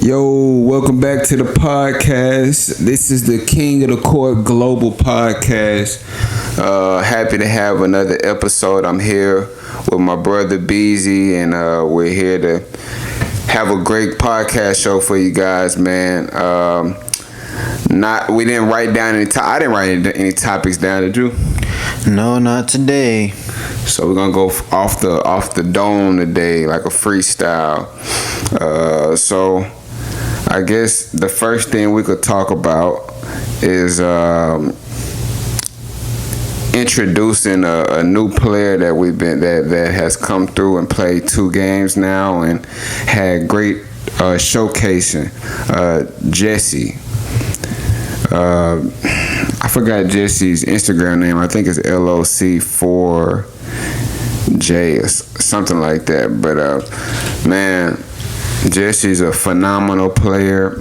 Yo, welcome back to the podcast. This is the King of the Court Global Podcast. Happy to have another episode. I'm here with my brother Beezy, and we're here to have a great podcast show for you guys, man. We didn't write down any. I didn't write any topics down. Did you? No, not today. So we're gonna go off the dome today, like a freestyle. So I guess the first thing we could talk about is introducing a new player that has come through and played 2 games now and had great showcasing. Jesse. I forgot Jesse's Instagram name. I think it's LOC4J or something like that. But man, Jesse's a phenomenal player.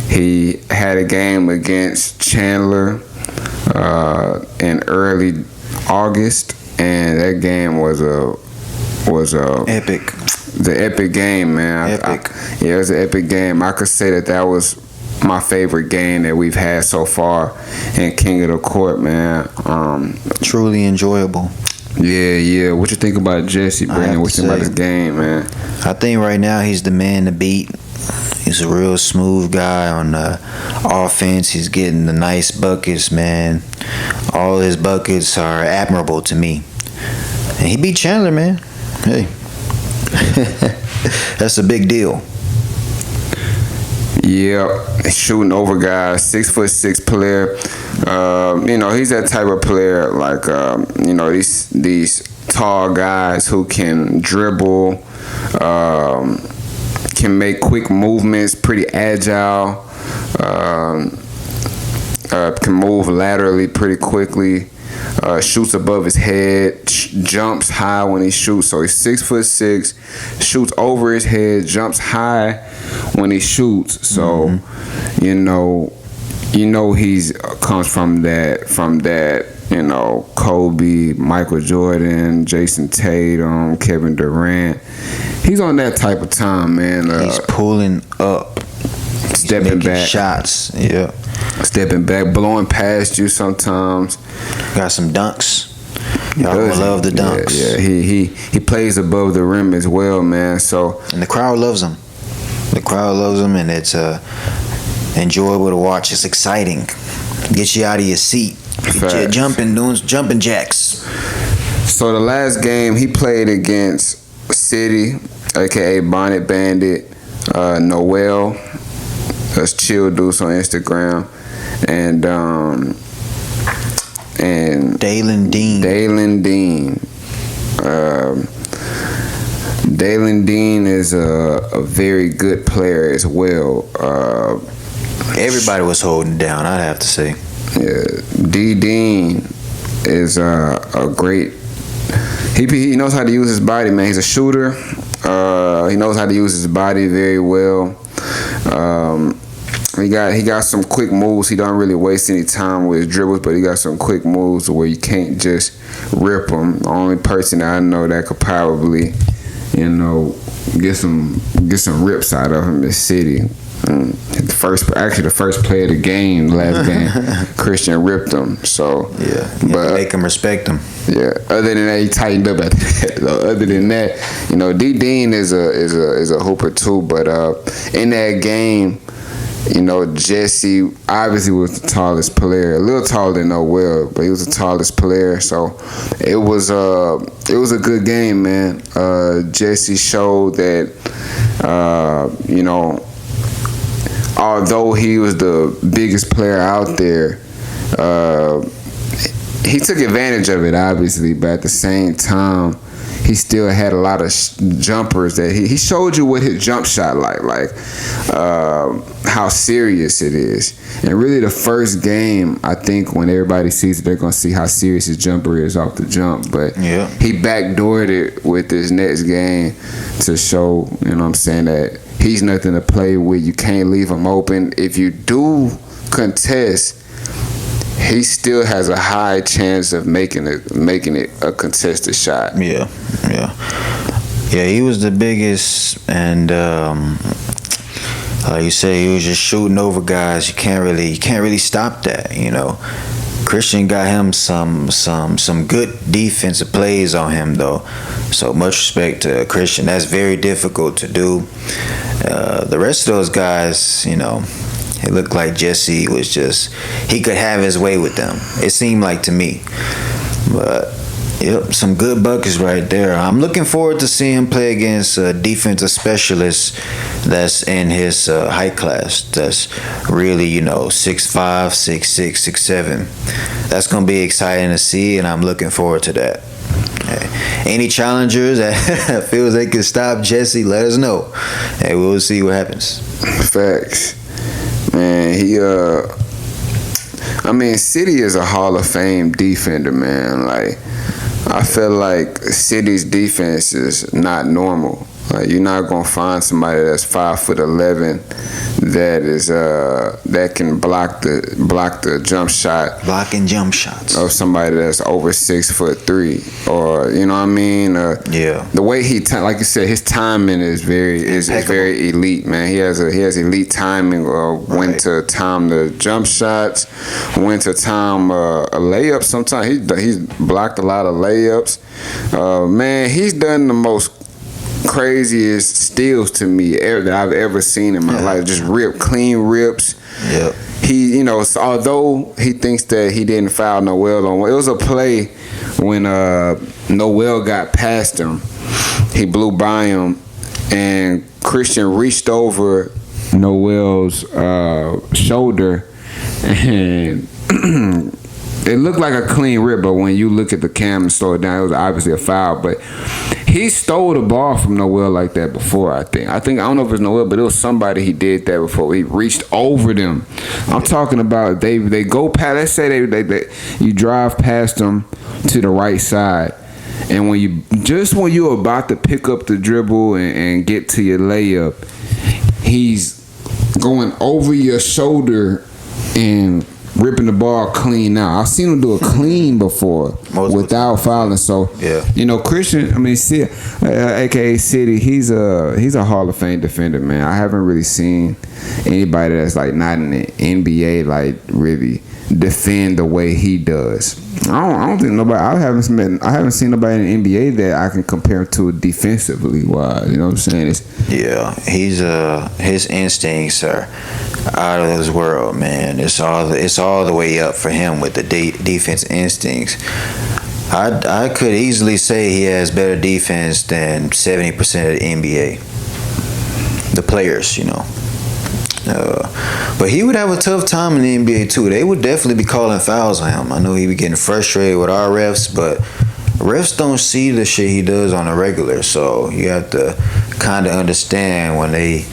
He had a game against Chandler in early August, and that game was epic. The epic game, man. Epic. It was an epic game. I could say that was my favorite game that we've had so far in King of the Court, man. Truly enjoyable. Yeah. What you think about Jesse, Brandon? What you think about his game, man? I think right now he's the man to beat. He's a real smooth guy on the offense. He's getting the nice buckets, man. All his buckets are admirable to me. And he beat Chandler, man. Hey. That's a big deal. Yeah, shooting over guys, 6'6" player. He's that type of player, like these tall guys who can dribble, can make quick movements, pretty agile, can move laterally pretty quickly. Shoots above his head, jumps high when he shoots. So he's 6'6", shoots over his head, jumps high when he shoots. So, he's comes from that. Kobe, Michael Jordan, Jason Tatum, Kevin Durant. He's on that type of time, man. He's pulling up, stepping back, shots. Yeah. Stepping back, blowing past you sometimes. Got some dunks. Y'all love the dunks. Yeah. He plays above the rim as well, man. So and the crowd loves him. And it's enjoyable to watch. It's exciting. Gets you out of your seat. Get you doing jumping jacks. So the last game he played against City, aka Bonnet Bandit, Noel. That's Chill Deuce on Instagram, and Jaylen Dean. Jaylen Dean is a very good player as well. Everybody was holding down, I'd have to say. Yeah, Dean is a great. He knows how to use his body, man. He's a shooter. He knows how to use his body very well. He got some quick moves. He don't really waste any time with his dribbles, but he got some quick moves where you can't just rip him. The only person that I know that could probably, get some rips out of him is City. The first play of the game, last game, Christian ripped him. So yeah, but make him respect him. Yeah. Other than that, he tightened up at that. So other than that, Dean is a hooper too. But in that game, Jesse obviously was the tallest player, a little taller than Noel, but he was the tallest player. So it was a good game, man. Jesse showed that although he was the biggest player out there, he took advantage of it, obviously, but at the same time, he still had a lot of jumpers that he showed you what his jump shot like how serious it is. And really the first game, I think when everybody sees it, they're going to see how serious his jumper is off the jump. But he backdoored it with this next game to show, that he's nothing to play with. You can't leave him open. If you do contest, he still has a high chance of making it a contested shot. Yeah, he was the biggest, and Like you said, he was just shooting over guys. You can't really stop that. Christian got him some good defensive plays on him though. So much respect to Christian. That's very difficult to do. The rest of those guys, it looked like Jesse was he could have his way with them. It seemed like to me. But yep, some good buckets right there. I'm looking forward to seeing him play against a defensive specialist that's in his height class. That's really, 6'5", 6'6", 6'7". That's going to be exciting to see, and I'm looking forward to that. Any challengers that feels they can stop Jesse, let us know. And we'll see what happens. Facts. Man, City is a Hall of Fame defender, man. Like, I feel like City's defense is not normal. Like, you're not gonna find somebody that's 5'11" that can block the jump shot. Blocking jump shots. Or somebody that's over 6'3", or you know what I mean. Yeah. The way like you said, his timing is very elite, man. He has elite timing. When to time the jump shots, when to time a layup. Sometimes he's blocked a lot of layups. Man, he's done the most craziest steals to me that I've ever seen in my life. Just clean rips. Yep. He, although he thinks that he didn't foul Noel on, it was a play when Noel got past him. He blew by him, and Christian reached over Noel's shoulder, and it looked like a clean rip, but when you look at the cam and slow it down, it was obviously a foul. But he stole the ball from Noel like that before, I think. I don't know if it was Noel, but it was somebody he did that before. He reached over them. I'm talking about they go past, let's say they you drive past them to the right side, and when you're about to pick up the dribble and get to your layup, he's going over your shoulder and ripping the ball clean out. I've seen him do a clean before without fouling. So Christian, aka City, he's a Hall of Fame defender, man. I haven't really seen anybody that's like not in the NBA like really defend the way he does. I don't think nobody. I haven't seen nobody in the NBA that I can compare to defensively wise. You know what I'm saying? He's his instincts are out of this world, man. It's all the way up for him with the defense instincts. I could easily say he has better defense than 70% of the NBA. The players, but he would have a tough time in the NBA too. They would definitely be calling fouls on him. I know he'd be getting frustrated with our refs, but refs don't see the shit he does on a regular. So you have to kind of understand when they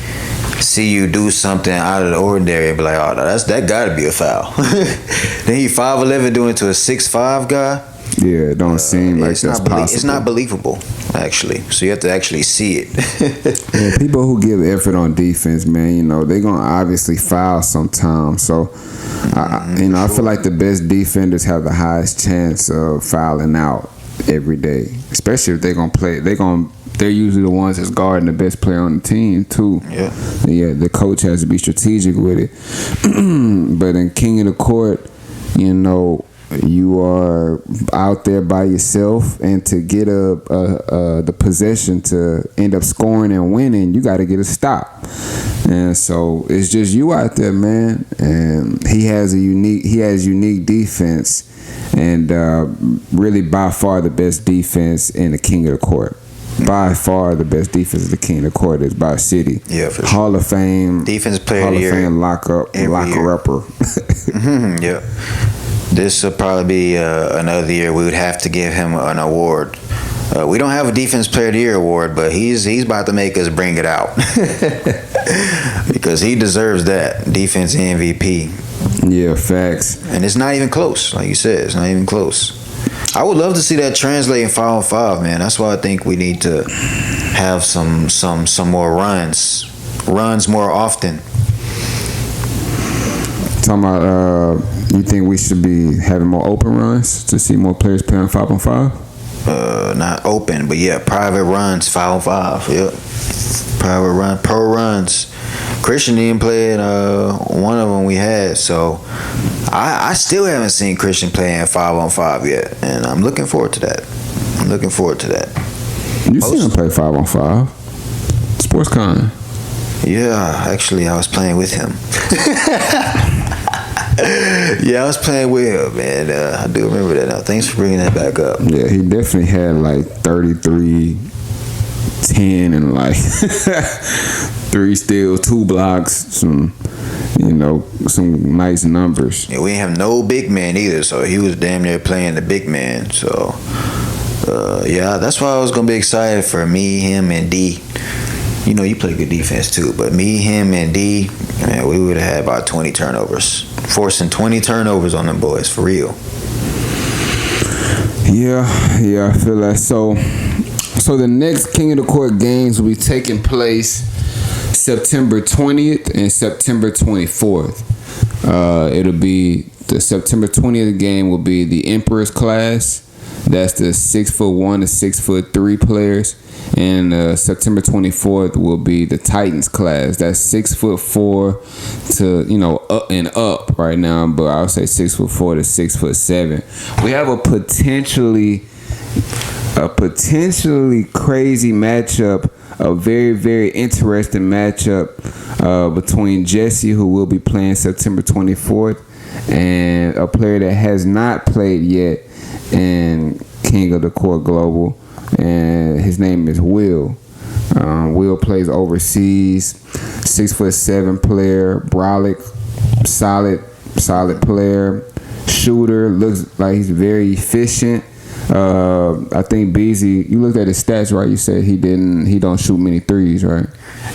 see you do something out of the ordinary and be like, oh, no, that gotta be a foul. Then he 5'11" doing it to a 6'5" guy. Yeah, it don't seem like that's possible. It's not believable, actually. So you have to actually see it. Yeah, people who give effort on defense, man, they're gonna obviously foul sometimes. So, I feel like the best defenders have the highest chance of fouling out every day, especially if they're gonna play. They're usually the ones that's guarding the best player on the team too. Yeah. Yeah, the coach has to be strategic with it. But in King of the Court, you are out there by yourself, and to get the possession to end up scoring and winning, you got to get a stop. And so it's just you out there, man. And he has unique defense, and really by far the best defense in the King of the Court. By far the best defense of the King of the Court is by City. Yeah, for sure. Hall of Fame defense player Hall of the year. Hall of Fame locker upper. Yeah. This will probably be another year we would have to give him an award. We don't have a Defense Player of the Year award, but he's about to make us bring it out. Because he deserves that. Defense MVP. Yeah, facts. And it's not even close. Like you said, it's not even close. I would love to see that translate in 5-on-5, man. That's why I think we need to have some more runs more often. Talking about, you think we should be having more open runs to see more players play on 5-on-5? Not open, but yeah, private runs, 5-on-5. Yep, private run, pro runs. Christian didn't play in one of them we had, so I still haven't seen Christian play in 5-on-5 yet, and I'm looking forward to that. You seen him play 5-on-5? SportsCon. Yeah, actually, I was playing with him. Yeah, I was playing with him, man. I do remember that now. Thanks for bringing that back up. Yeah, he definitely had like 33, 10, and like 3 steals, 2 blocks, some nice numbers. Yeah, we didn't have no big man either, so he was damn near playing the big man. So, yeah, that's why I was gonna be excited for me, him, and D. You know, you play good defense too, but me, him, and D, man, we would have had about 20 turnovers. Forcing 20 turnovers on them boys, for real. Yeah, I feel that. So the next King of the Court games will be taking place September 20th and September 24th. It'll be the September 20th game will be the Emperor's class. That's the 6'1" to 6'3" players. And September 24th will be the Titans class. That's 6'4" to up and up right now, but I'll say 6'4" to 6'7". We have a potentially crazy matchup, a very, very interesting matchup between Jesse, who will be playing September 24th, and a player that has not played yet in King of the Court Global, and his name is Will. Will plays overseas, 6'7" player, brolic, solid player, shooter, looks like he's very efficient. I think Beasley, you looked at his stats, right? You said he don't shoot many threes, right?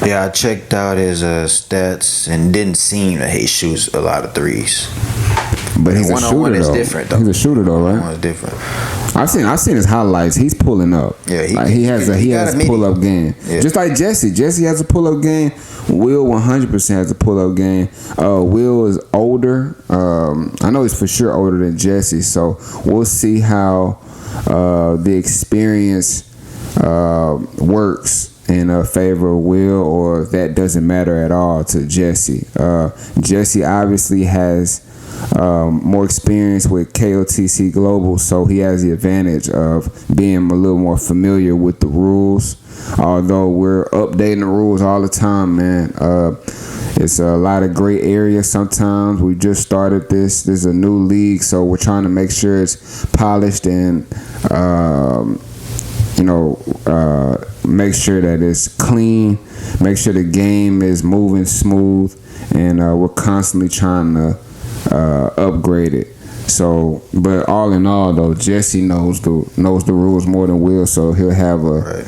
Yeah, I checked out his stats and didn't seem that he shoots a lot of threes. But he's a shooter though. Different, though. He's a shooter though, right? One-on-one's different. I've seen his highlights. He's pulling up. Yeah, he has a pull up game. Yeah. Just like Jesse. Jesse has a pull up game. Will 100% has a pull up game. Will is older. I know he's for sure older than Jesse. So we'll see how the experience works in favor of Will, or if that doesn't matter at all to Jesse. Jesse obviously has more experience with KOTC Global, so he has the advantage of being a little more familiar with the rules. Although we're updating the rules all the time, man. It's a lot of gray areas sometimes. We just started this. This is a new league, so we're trying to make sure it's polished and make sure that it's clean, make sure the game is moving smooth, and we're constantly trying to upgrade it. So, but all in all, though, Jesse knows the rules more than Will, so he'll have a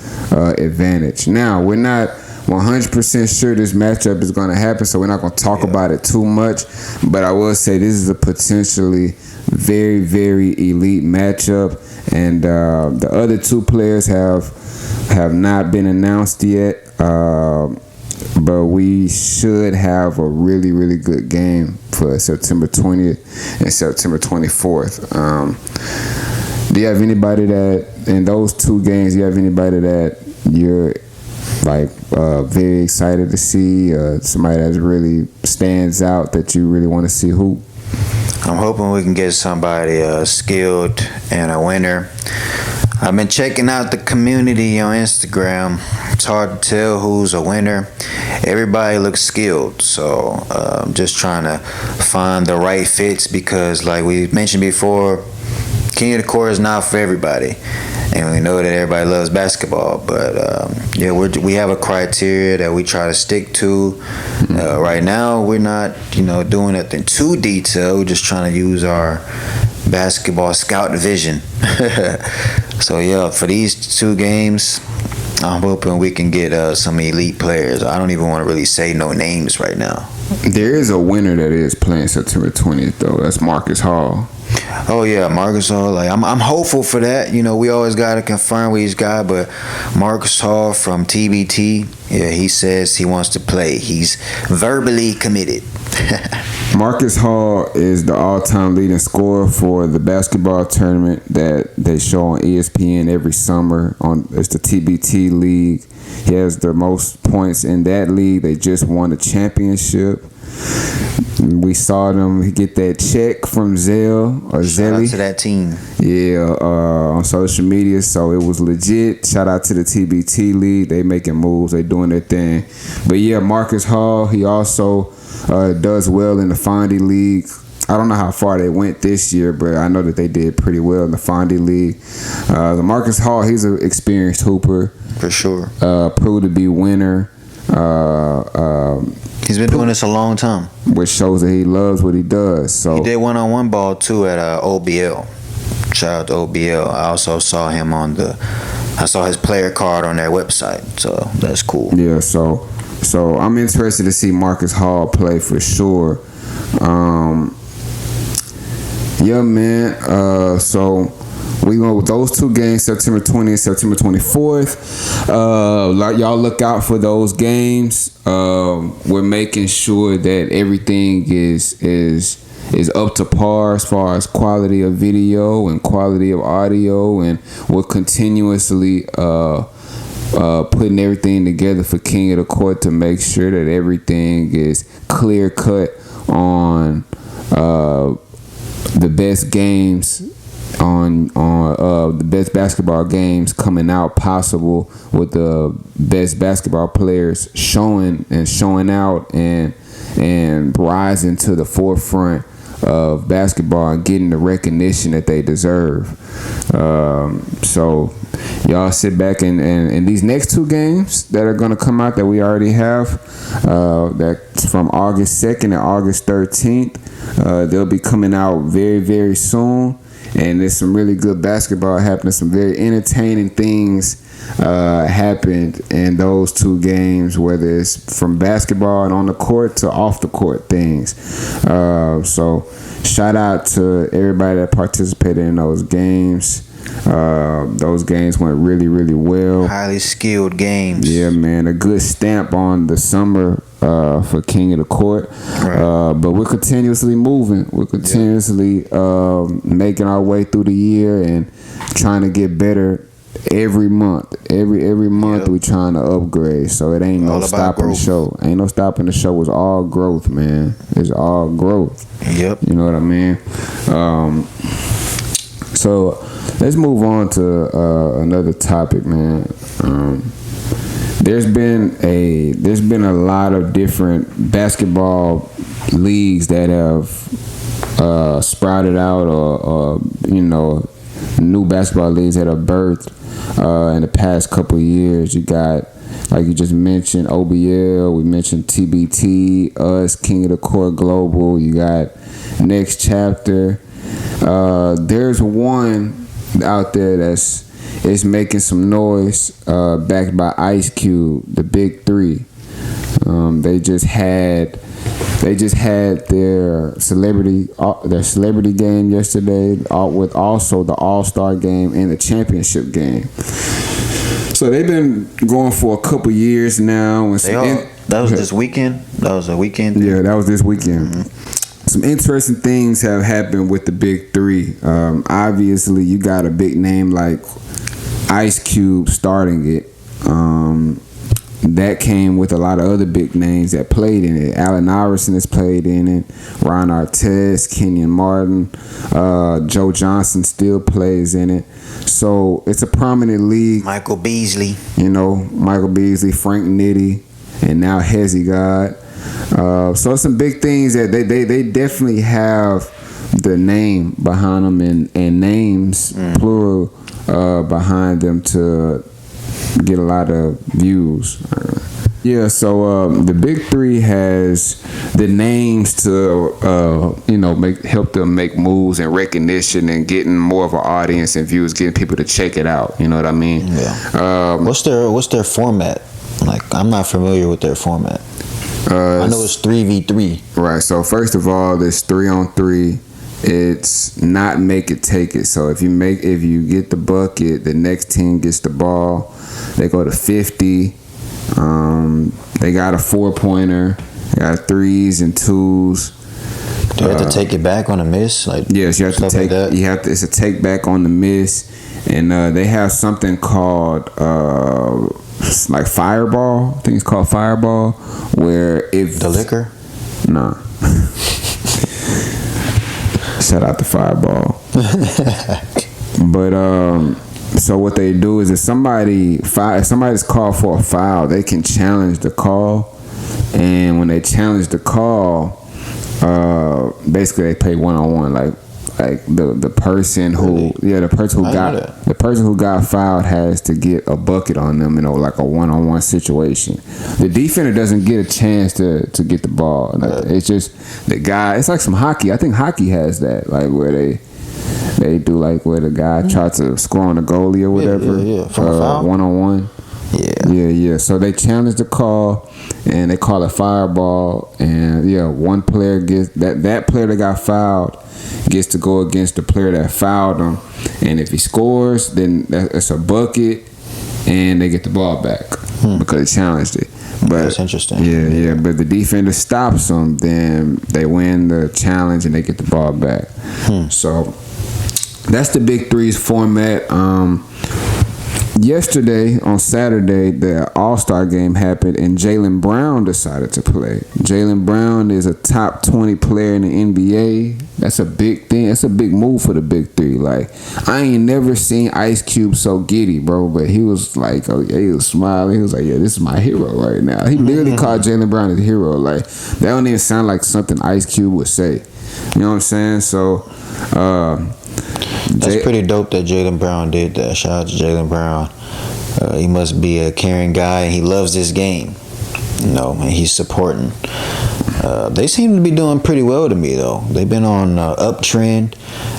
advantage. Now, we're not 100% sure this matchup is going to happen, so we're not going to talk about it too much. But I will say this is a potentially very, very elite matchup, and the other two players have not been announced yet. But we should have a really, really good game for September 20th and September 24th. Do you have anybody that, in those two games, that you're very excited to see? Somebody that really stands out that you really want to see hoop? I'm hoping we can get somebody skilled and a winner. I've been checking out the community on Instagram. It's hard to tell who's a winner. Everybody looks skilled, so I'm just trying to find the right fits, because like we mentioned before, King of the Court is not for everybody, and we know that everybody loves basketball, but we have a criteria that we try to stick to. Right now we're not doing nothing too detailed. We're just trying to use our basketball scout vision. So yeah, for these two games, I'm hoping we can get some elite players. I don't even want to really say no names right now. There is a winner that is playing September 20th though. That's Marcus Hall. Oh yeah, Marcus Hall. Like I'm hopeful for that. We always gotta confirm with these guys, but Marcus Hall from TBT, yeah, he says he wants to play. He's verbally committed. Marcus Hall is the all-time leading scorer for the basketball tournament that they show on ESPN every summer. It's the TBT league. He has the most points in that league. They just won the championship. We saw them get that check from Zell or Shout Zelly. out to that team. Yeah, on social media. So it was legit. Shout out to the TBT league. They making moves. They doing their thing. But yeah, Marcus Hall, he also does well in the Fondy League. I don't know how far they went this year, but I know that they did pretty well in the Fondy League. The Marcus Hall, he's an experienced hooper. For sure. Proved to be winner. He's been doing this a long time. Which shows that he loves what he does. So he did one-on-one ball too at OBL. Shout out to OBL. I also saw him I saw his player card on their website. So that's cool. Yeah, so I'm interested to see Marcus Hall play for sure. Yeah, man. So we go with those two games, September 20th, September 24th. Y'all look out for those games. We're making sure that everything is up to par as far as quality of video and quality of audio, and we're continuously putting everything together for King of the Court to make sure that everything is clear cut on the best games, on the best basketball games coming out possible, with the best basketball players showing out and rising to the forefront of basketball and getting the recognition that they deserve. So y'all sit back and these next two games that are going to come out that we already have, that's from August 2nd and August 13th. They'll be coming out very, very soon. And there's some really good basketball happening. Some very entertaining things happened in those two games, whether it's from basketball and on the court to off the court things. So shout out to everybody that participated in those games. Those games went really, really well. Highly skilled games. Yeah, man. A good stamp on the summer for King of the Court. Right. But we're continuously moving. We're continuously making our way through the year and trying to get better every month. Every month we're trying to upgrade. So it ain't no stopping the show. Ain't no stopping the show. It's all growth, man. It's all growth. Yep. You know what I mean? So let's move on to another topic, man. There's been a lot of different basketball leagues that have sprouted out, or new basketball leagues that have birthed in the past couple of years. You got, like you just mentioned, OBL. We mentioned TBT, us, King of the Court Global. You got Next Chapter. There's one out there that's making some noise, backed by Ice Cube, the Big Three. They just had their celebrity game yesterday, with also the All-Star game and the championship game. So they've been going for a couple years now. That was this weekend. That was a weekend. Yeah, that was this weekend. Mm-hmm. Some interesting things have happened with the Big Three. Obviously, you got a big name like Ice Cube starting it. That came with a lot of other big names that played in it. Allen Iverson has played in it. Ron Artest, Kenyon Martin, Joe Johnson still plays in it. So it's a prominent league. Michael Beasley, Frank Nitti, and now Hezzy God. So some big things that they definitely have the name behind them and names plural behind them to get a lot of views. Yeah, so the Big Three has the names to help them make moves and recognition and getting more of an audience and views, getting people to check it out. You know what I mean? Yeah. What's their format? Like, I'm not familiar with their format. I know it's 3v3. Right. So first of all, there's 3-on-3. It's not make it take it. So if you get the bucket, the next team gets the ball. They go to 50. They got a 4-pointer, got threes and twos. Do you have to take it back on a miss? Like, yes, you have to take. Like you have to. It's a take back on the miss, and they have something called like Fireball. I think it's called Fireball, where if the liquor. Nah. Shout out to Fireball. But so what they do is if somebody's called for a foul, they can challenge the call, and when they challenge the call, basically they play 1-on-1, like the person who the person who got fouled has to get a bucket on them, like a 1-on-1 situation. The defender doesn't get a chance to get the ball. It's just the guy. It's like some hockey. I think hockey has that, like where they do like where the guy tries to score on the goalie or whatever. From a foul? 1-on-1. Yeah. So they challenge the call, and they call it Fireball. And one player gets that player that got fouled gets to go against the player that fouled him, and if he scores, then that's a bucket, and they get the ball back because he challenged it. But that's interesting. Yeah. But the defender stops them, then they win the challenge and they get the ball back. So that's the Big Threes format. Yesterday, on Saturday, the All-Star game happened, and Jaylen Brown decided to play. Jaylen Brown is a top 20 player in the NBA. That's a big thing. That's a big move for the Big Three. Like, I ain't never seen Ice Cube so giddy, bro. But he was like, he was smiling. He was like, yeah, this is my hero right now. He literally called Jaylen Brown his hero. Like, that don't even sound like something Ice Cube would say. You know what I'm saying? So, that's pretty dope that Jaylen Brown did that. Shout out to Jaylen Brown. He must be a caring guy, and he loves this game. And he's supporting. They seem to be doing pretty well to me, though. They've been on uptrend.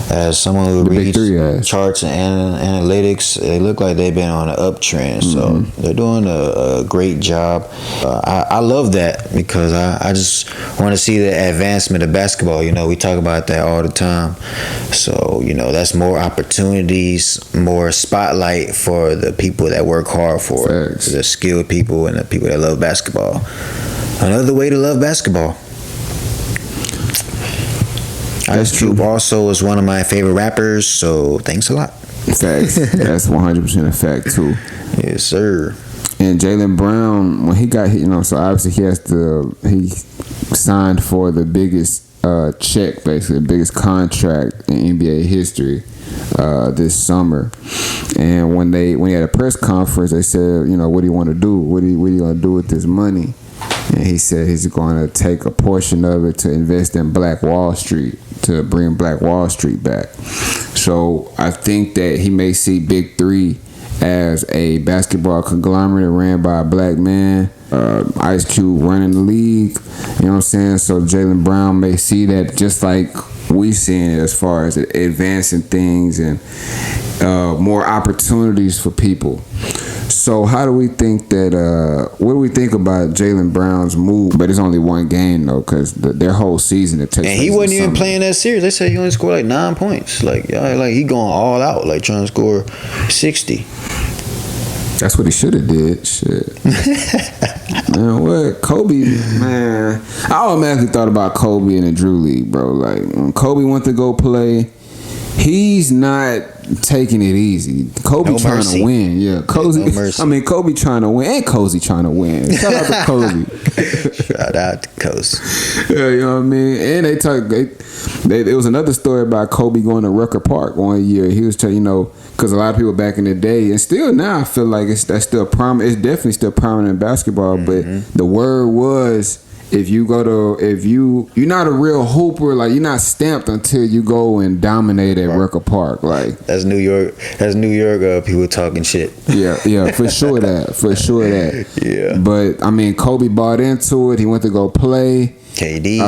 As someone who reads charts and analytics, they look like they've been on an uptrend. So they're doing a great job. I love that because I just want to see the advancement of basketball. We talk about that all the time. So, that's more opportunities, more spotlight for the people that work hard for it, the skilled people and the people that love basketball. Another way to love basketball. Ice Cube also is one of my favorite rappers, so thanks a lot. Facts. That's 100% a fact too. Yes, sir. And Jaylen Brown, when he got hit, so obviously he signed for the biggest check, basically the biggest contract in NBA history this summer. And when he had a press conference, they said, what do you want to do? What are you going to do with this money? And he said he's going to take a portion of it to invest in Black Wall Street, to bring Black Wall Street back. So I think that he may see Big Three as a basketball conglomerate ran by a black man. Ice Cube running the league. You know what I'm saying? So Jaylen Brown may see that just like we seeing it as far as advancing things and more opportunities for people. So how do we think that, what do we think about Jaylen Brown's move? But it's only one game, though, because their whole season, it takes. And he wasn't even playing that serious. They said he only scored like 9 points. Like he going all out, like trying to score 60. That's what he should have did. Shit. Man, what? Kobe, man. I automatically thought about Kobe in the Drew League, bro. Like, when Kobe went to go play, he's not taking it easy. Kobe trying to win. Yeah, Kobe trying to win, and Cozy trying to win. Shout out to Cozy. Shout out to Cozy. Yeah, you know what I mean? And there was another story about Kobe going to Rucker Park one year. He was telling, because a lot of people back in the day, and still now, I feel like that's still prominent. It's definitely still prominent in basketball. But the word was, if you're not a real hooper, like you're not stamped until you go and dominate at Rucker Park. Like that's New York people talking shit. Yeah, for sure that. Yeah. But I mean, Kobe bought into it. He went to go play. KD,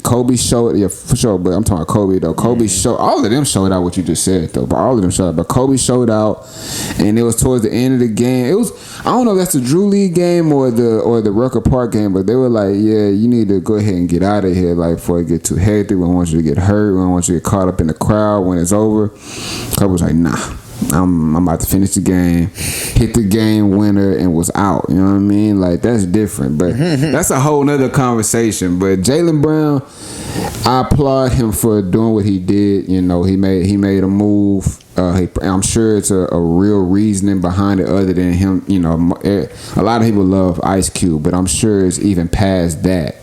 Kobe showed, for sure. But I'm talking Kobe though. Kobe showed, all of them showed out what you just said though. But all of them showed out. But Kobe showed out, and it was towards the end of the game. It was, I don't know if that's the Drew League game or the Rucker Park game, but they were like, yeah, you need to go ahead and get out of here, like before it get too hectic. We don't want you to get hurt. We don't want you to get caught up in the crowd when it's over. Kobe was like, nah. I'm about to finish the game, hit the game winner, and was out. You know what I mean? Like, that's different. But that's a whole nother conversation. But Jaylen Brown, I applaud him for doing what he did. You know, he made a move. I'm sure it's a real reasoning behind it other than him. You know, a lot of people love Ice Cube, but I'm sure it's even past that.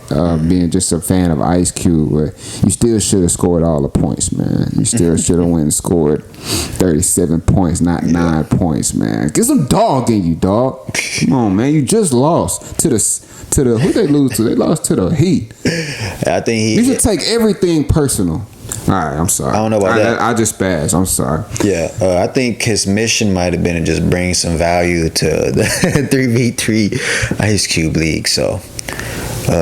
Being just a fan of Ice Cube, but you still should have scored all the points, man. You still should have went and scored 37 points, not 9 points, man. Get some dog in you, dog. Come on, man. You just lost to the who they lose to? They lost to the Heat. I think you should take everything personal. All right, I'm sorry. I don't know about that. I just spazzed. I'm sorry. Yeah, I think his mission might have been to just bring some value to the 3v3 Ice Cube League. So,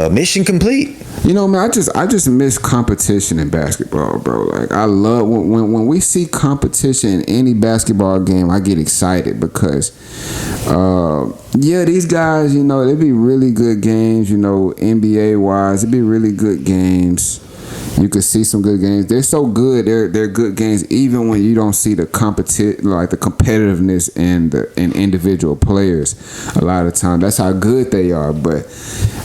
mission complete. You know, man, I just miss competition in basketball, bro. Like, I love when we see competition in any basketball game, I get excited because, these guys, you know, they be really good games. You know, NBA wise, it'd be really good games. You could see some good games. They're so good. They're good games, even when you don't see the competitiveness in individual players. A lot of times, that's how good they are. But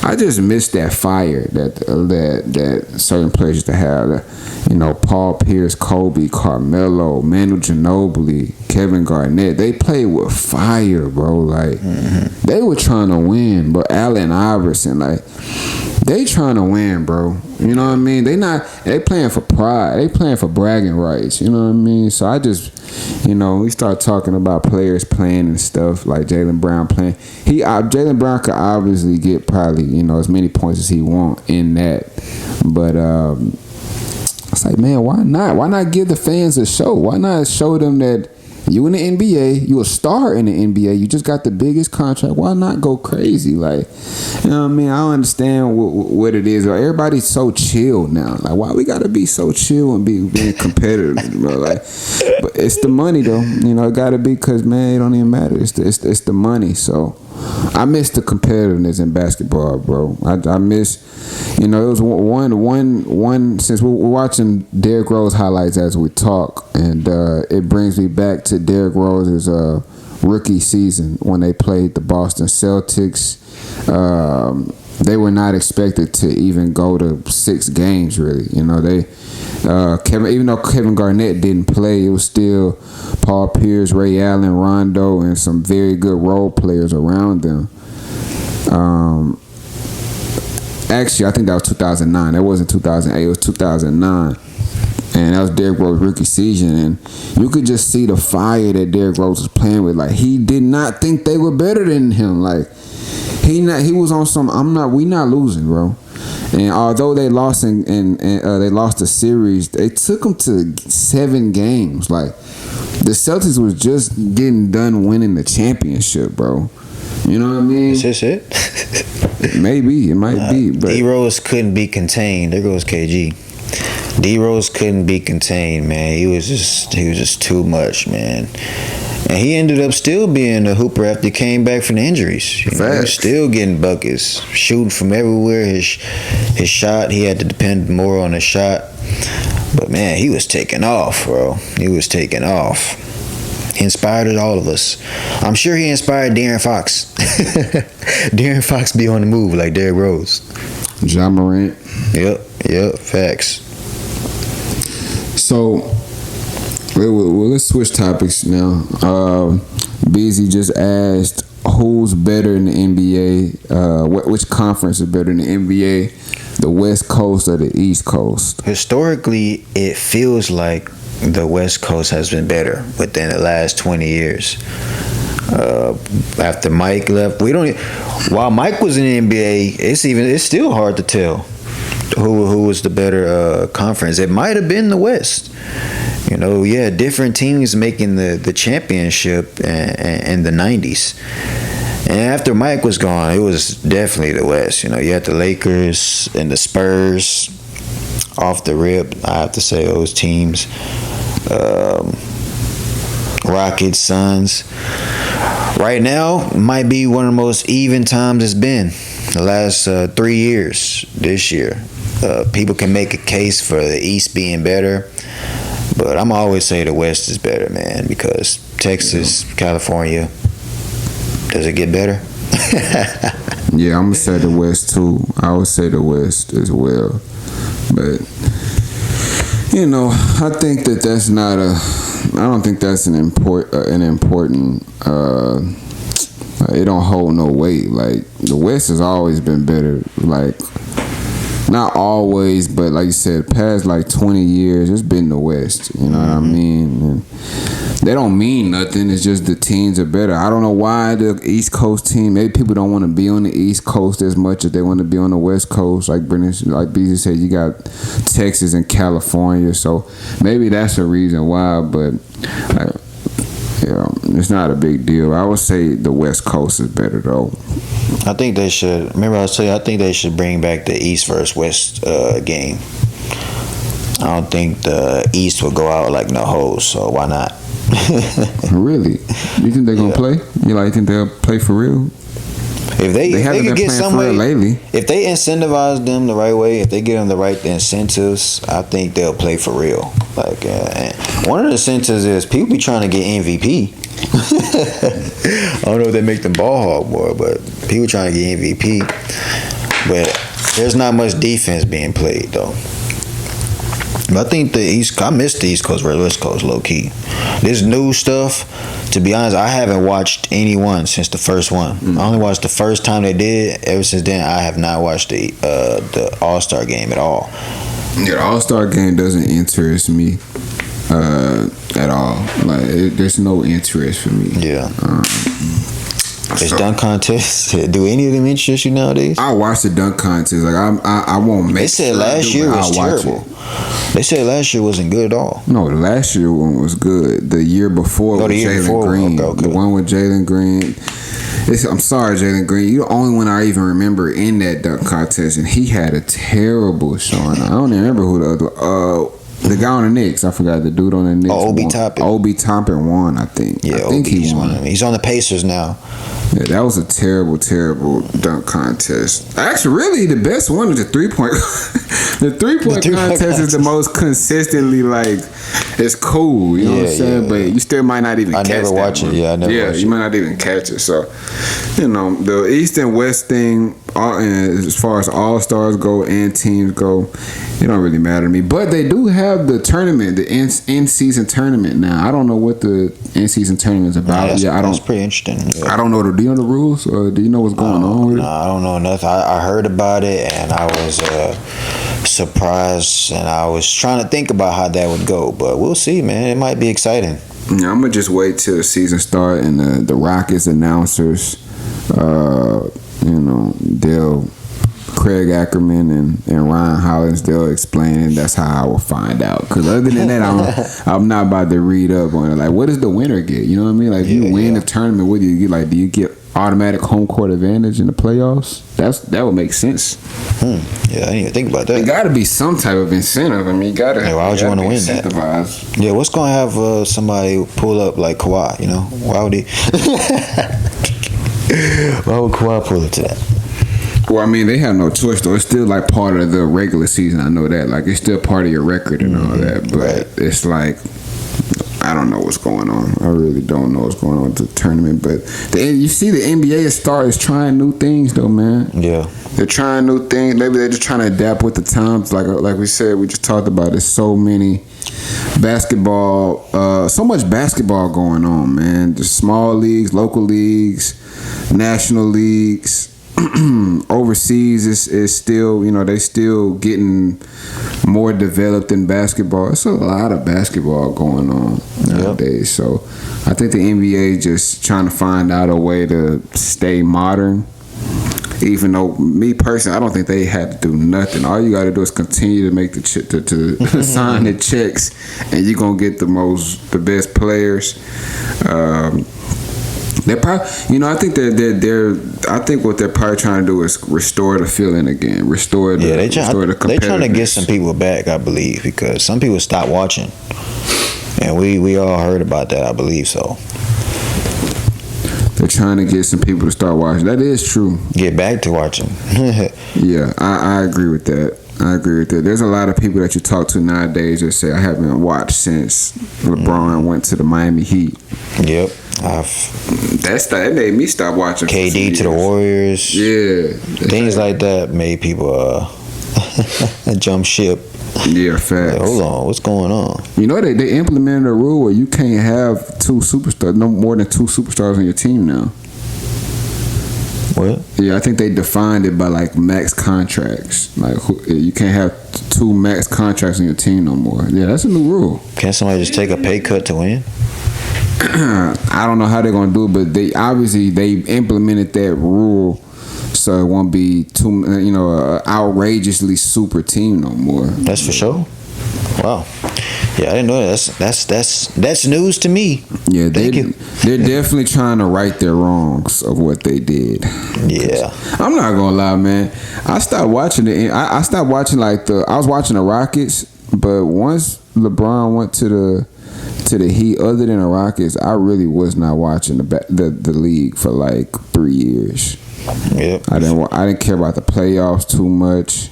I just miss that fire that certain players used to have. You know, Paul Pierce, Kobe, Carmelo, Manu Ginobili, Kevin Garnett. They played with fire, bro. Like, they were trying to win. But Allen Iverson, like, they trying to win, bro. You know what I mean? They playing for pride. They playing for bragging rights. You know what I mean? So I just, you know, we start talking about players playing and stuff like Jaylen Brown playing. Jaylen Brown could obviously get probably, you know, as many points as he want in that. But it's like, man, why not? Why not give the fans a show? Why not show them that you in the NBA, you a star in the NBA, you just got the biggest contract. Why not go crazy? Like, you know what I mean? I don't understand what it is. Everybody's so chill now. Like, why we gotta be so chill and being competitive, bro? Like, but it's the money though. You know, it gotta be because, man, it don't even matter. It's the money. So I miss the competitiveness in basketball, bro. I miss, you know, it was one since we're watching Derrick Rose highlights as we talk, and it brings me back to Derrick Rose's rookie season when they played the Boston Celtics. They were not expected to even go to 6 games, really. You know, even though Kevin Garnett didn't play, it was still Paul Pierce, Ray Allen, Rondo, and some very good role players around them. Actually, I think that was 2009. That wasn't 2008. It was 2009. And that was Derrick Rose's rookie season. And you could just see the fire that Derrick Rose was playing with. Like, he did not think they were better than him. Like, he was on some, we not losing, bro. And although they lost and they lost the series, they took them to 7 games. Like, the Celtics was just getting done winning the championship, bro. You know what I mean? Is this it? Maybe. It might be. But D-Rose couldn't be contained. There goes KG. D-Rose couldn't be contained, man. He was just too much, man. And he ended up still being a hooper after he came back from the injuries. You know, he was still getting buckets, shooting from everywhere. His shot, he had to depend more on his shot. But, man, he was taking off, bro. He was taking off. He inspired all of us. I'm sure he inspired De'Aaron Fox. De'Aaron Fox be on the move like Derrick Rose. Ja Morant. Yep, facts. So, well, let's switch topics now. BZ just asked, who's better in the NBA? Which conference is better in the NBA? The West Coast or the East Coast? Historically, it feels like the West Coast has been better within the last 20 years. After Mike left, while Mike was in the NBA, it's still hard to tell who was the better conference. It might have been the West. You know, different teams making the championship in the 90s. And after Mike was gone, it was definitely the West. You know, you had the Lakers and the Spurs off the rip. I have to say those teams. Rockets, Suns. Right now, might be one of the most even times it's been. The last 3 years, this year. People can make a case for the East being better. But I'm always say the West is better, man, because Texas, California, does it get better? Yeah, I'm gonna say the West too. I would say the West as well, but I think that's not a. I don't think that's an important. It don't hold no weight. Like the West has always been better. Like not always, but like you said, past like 20 years, it's been the West. You know what I mean? And they don't mean nothing. It's just the teams are better. I don't know why the East Coast team. Maybe people don't want to be on the East Coast as much as they want to be on the West Coast. Like BZ said, you got Texas and California, so maybe that's a reason why. But it's not a big deal. I would say the West Coast is better though. I think they should. Remember, I was telling you, I think they should bring back the East versus West game. I don't think the East will go out like no hoes, so why not? Really? You think they're gonna play? You think they'll play for real? If they haven't could been get playing some for way, real lately. If they incentivize them the right way, if they give them the right incentives, I think they'll play for real. Like, and one of the incentives is people be trying to get MVP. I don't know if they make them ball hog more, but people trying to get MVP. But there's not much defense being played though. But I think I miss the East Coast versus West Coast low key. This new stuff, to be honest, I haven't watched anyone since the first one. I only watched the first time they did. Ever since then, I have not watched the All-Star game at all. Yeah, the All-Star game doesn't interest me at all. Like, there's no interest for me. Yeah. It's dunk contests. Do any of them interest you nowadays? I watch the dunk contest. Like I won't make. They said last year was terrible. They said last year wasn't good at all. No, the last year one was good. The year before with Jaylen Green. Okay. The one with Jaylen Green. I'm sorry, Jaylen Green. You're the only one I even remember in that dunk contest, and he had a terrible showing. I don't even remember who the other. The guy on the Knicks, I forgot the dude on the Knicks. Obi Toppin. Obi Toppin won, I think. Yeah, I think he won. He's on the Pacers now. Yeah, that was a terrible, terrible dunk contest. Actually, really, the best one is the 3-point. The 3-point contest is the most consistently, like, it's cool. You know what I'm saying? Yeah. But you still might not even catch it. I never watch it. Yeah, I never watch it. You might not even catch it. So, the East and West thing, as far as All-Stars go and teams go, it don't really matter to me. But they do have the tournament, the in-season tournament now. I don't know what the in-season tournament is about. That's pretty interesting. Yeah. I don't know. Do you know the rules, or do you know what's going on with it? No, I don't know nothing. I heard about it, and I was surprised, and I was trying to think about how that would go. But we'll see, man. It might be exciting. Yeah, I'm gonna just wait till the season start and the Rockets announcers, Craig Ackerman and Ryan Hollins, they'll explain it. That's how I will find out. Because other than that, I'm not about to read up on it. Like, what does the winner get? You know what I mean? Like, if you win the tournament, what do you get? Like, do you get automatic home court advantage in the playoffs? That would make sense. Yeah, I didn't even think about that. There got to be some type of incentive. I mean, you got to. Hey, why would you want to win that? Yeah, what's going to have somebody pull up like Kawhi? Why would he? Why would Kawhi pull up to that? Well, I mean, they have no choice, though. It's still, like, part of the regular season. I know that. Like, it's still part of your record and all that. But it's like, I don't know what's going on. I really don't know what's going on with the tournament. But you see the NBA is trying new things, though, man. Yeah. They're trying new things. Maybe they're just trying to adapt with the times. Like we said, we just talked about, there's so many basketball, so much basketball going on, man. The small leagues, local leagues, national leagues. Overseas is still, they still getting more developed in basketball. It's a lot of basketball going on nowadays. So I think the NBA just trying to find out a way to stay modern. Even though, me personally, I don't think they had to do nothing. All you got to do is continue to make to sign the checks, and you're gonna get the best players. They're probably, I think I think what they're probably trying to do is restore the feeling again, restore the competitiveness. They're trying to get some people back, I believe, because some people stopped watching, and we all heard about that, I believe so. They're trying to get some people to start watching. That is true. Get back to watching. Yeah, I agree with that. I agree with that. There's a lot of people that you talk to nowadays that say I haven't watched since LeBron went to the Miami Heat. Yep. That made me stop watching. KD to the Warriors. Yeah. Things like that made people jump ship. Yeah, facts. Like, hold on, what's going on? You know they implemented a rule where you can't have no more than two superstars on your team now. What? Yeah, I think they defined it by like max contracts. Like you can't have two max contracts on your team no more. Yeah, that's a new rule. Can't somebody just take a pay cut to win? I don't know how they're gonna do it, but they implemented that rule so it won't be too outrageously super team no more. That's for sure. Wow. Yeah, I didn't know that. That's news to me. Yeah, they're definitely trying to right their wrongs of what they did. Yeah, I'm not gonna lie, man. I stopped watching it. I stopped watching I was watching the Rockets, but once LeBron went to the Heat, other than the Rockets, I really was not watching the league for like 3 years. Yep. I didn't care about the playoffs too much.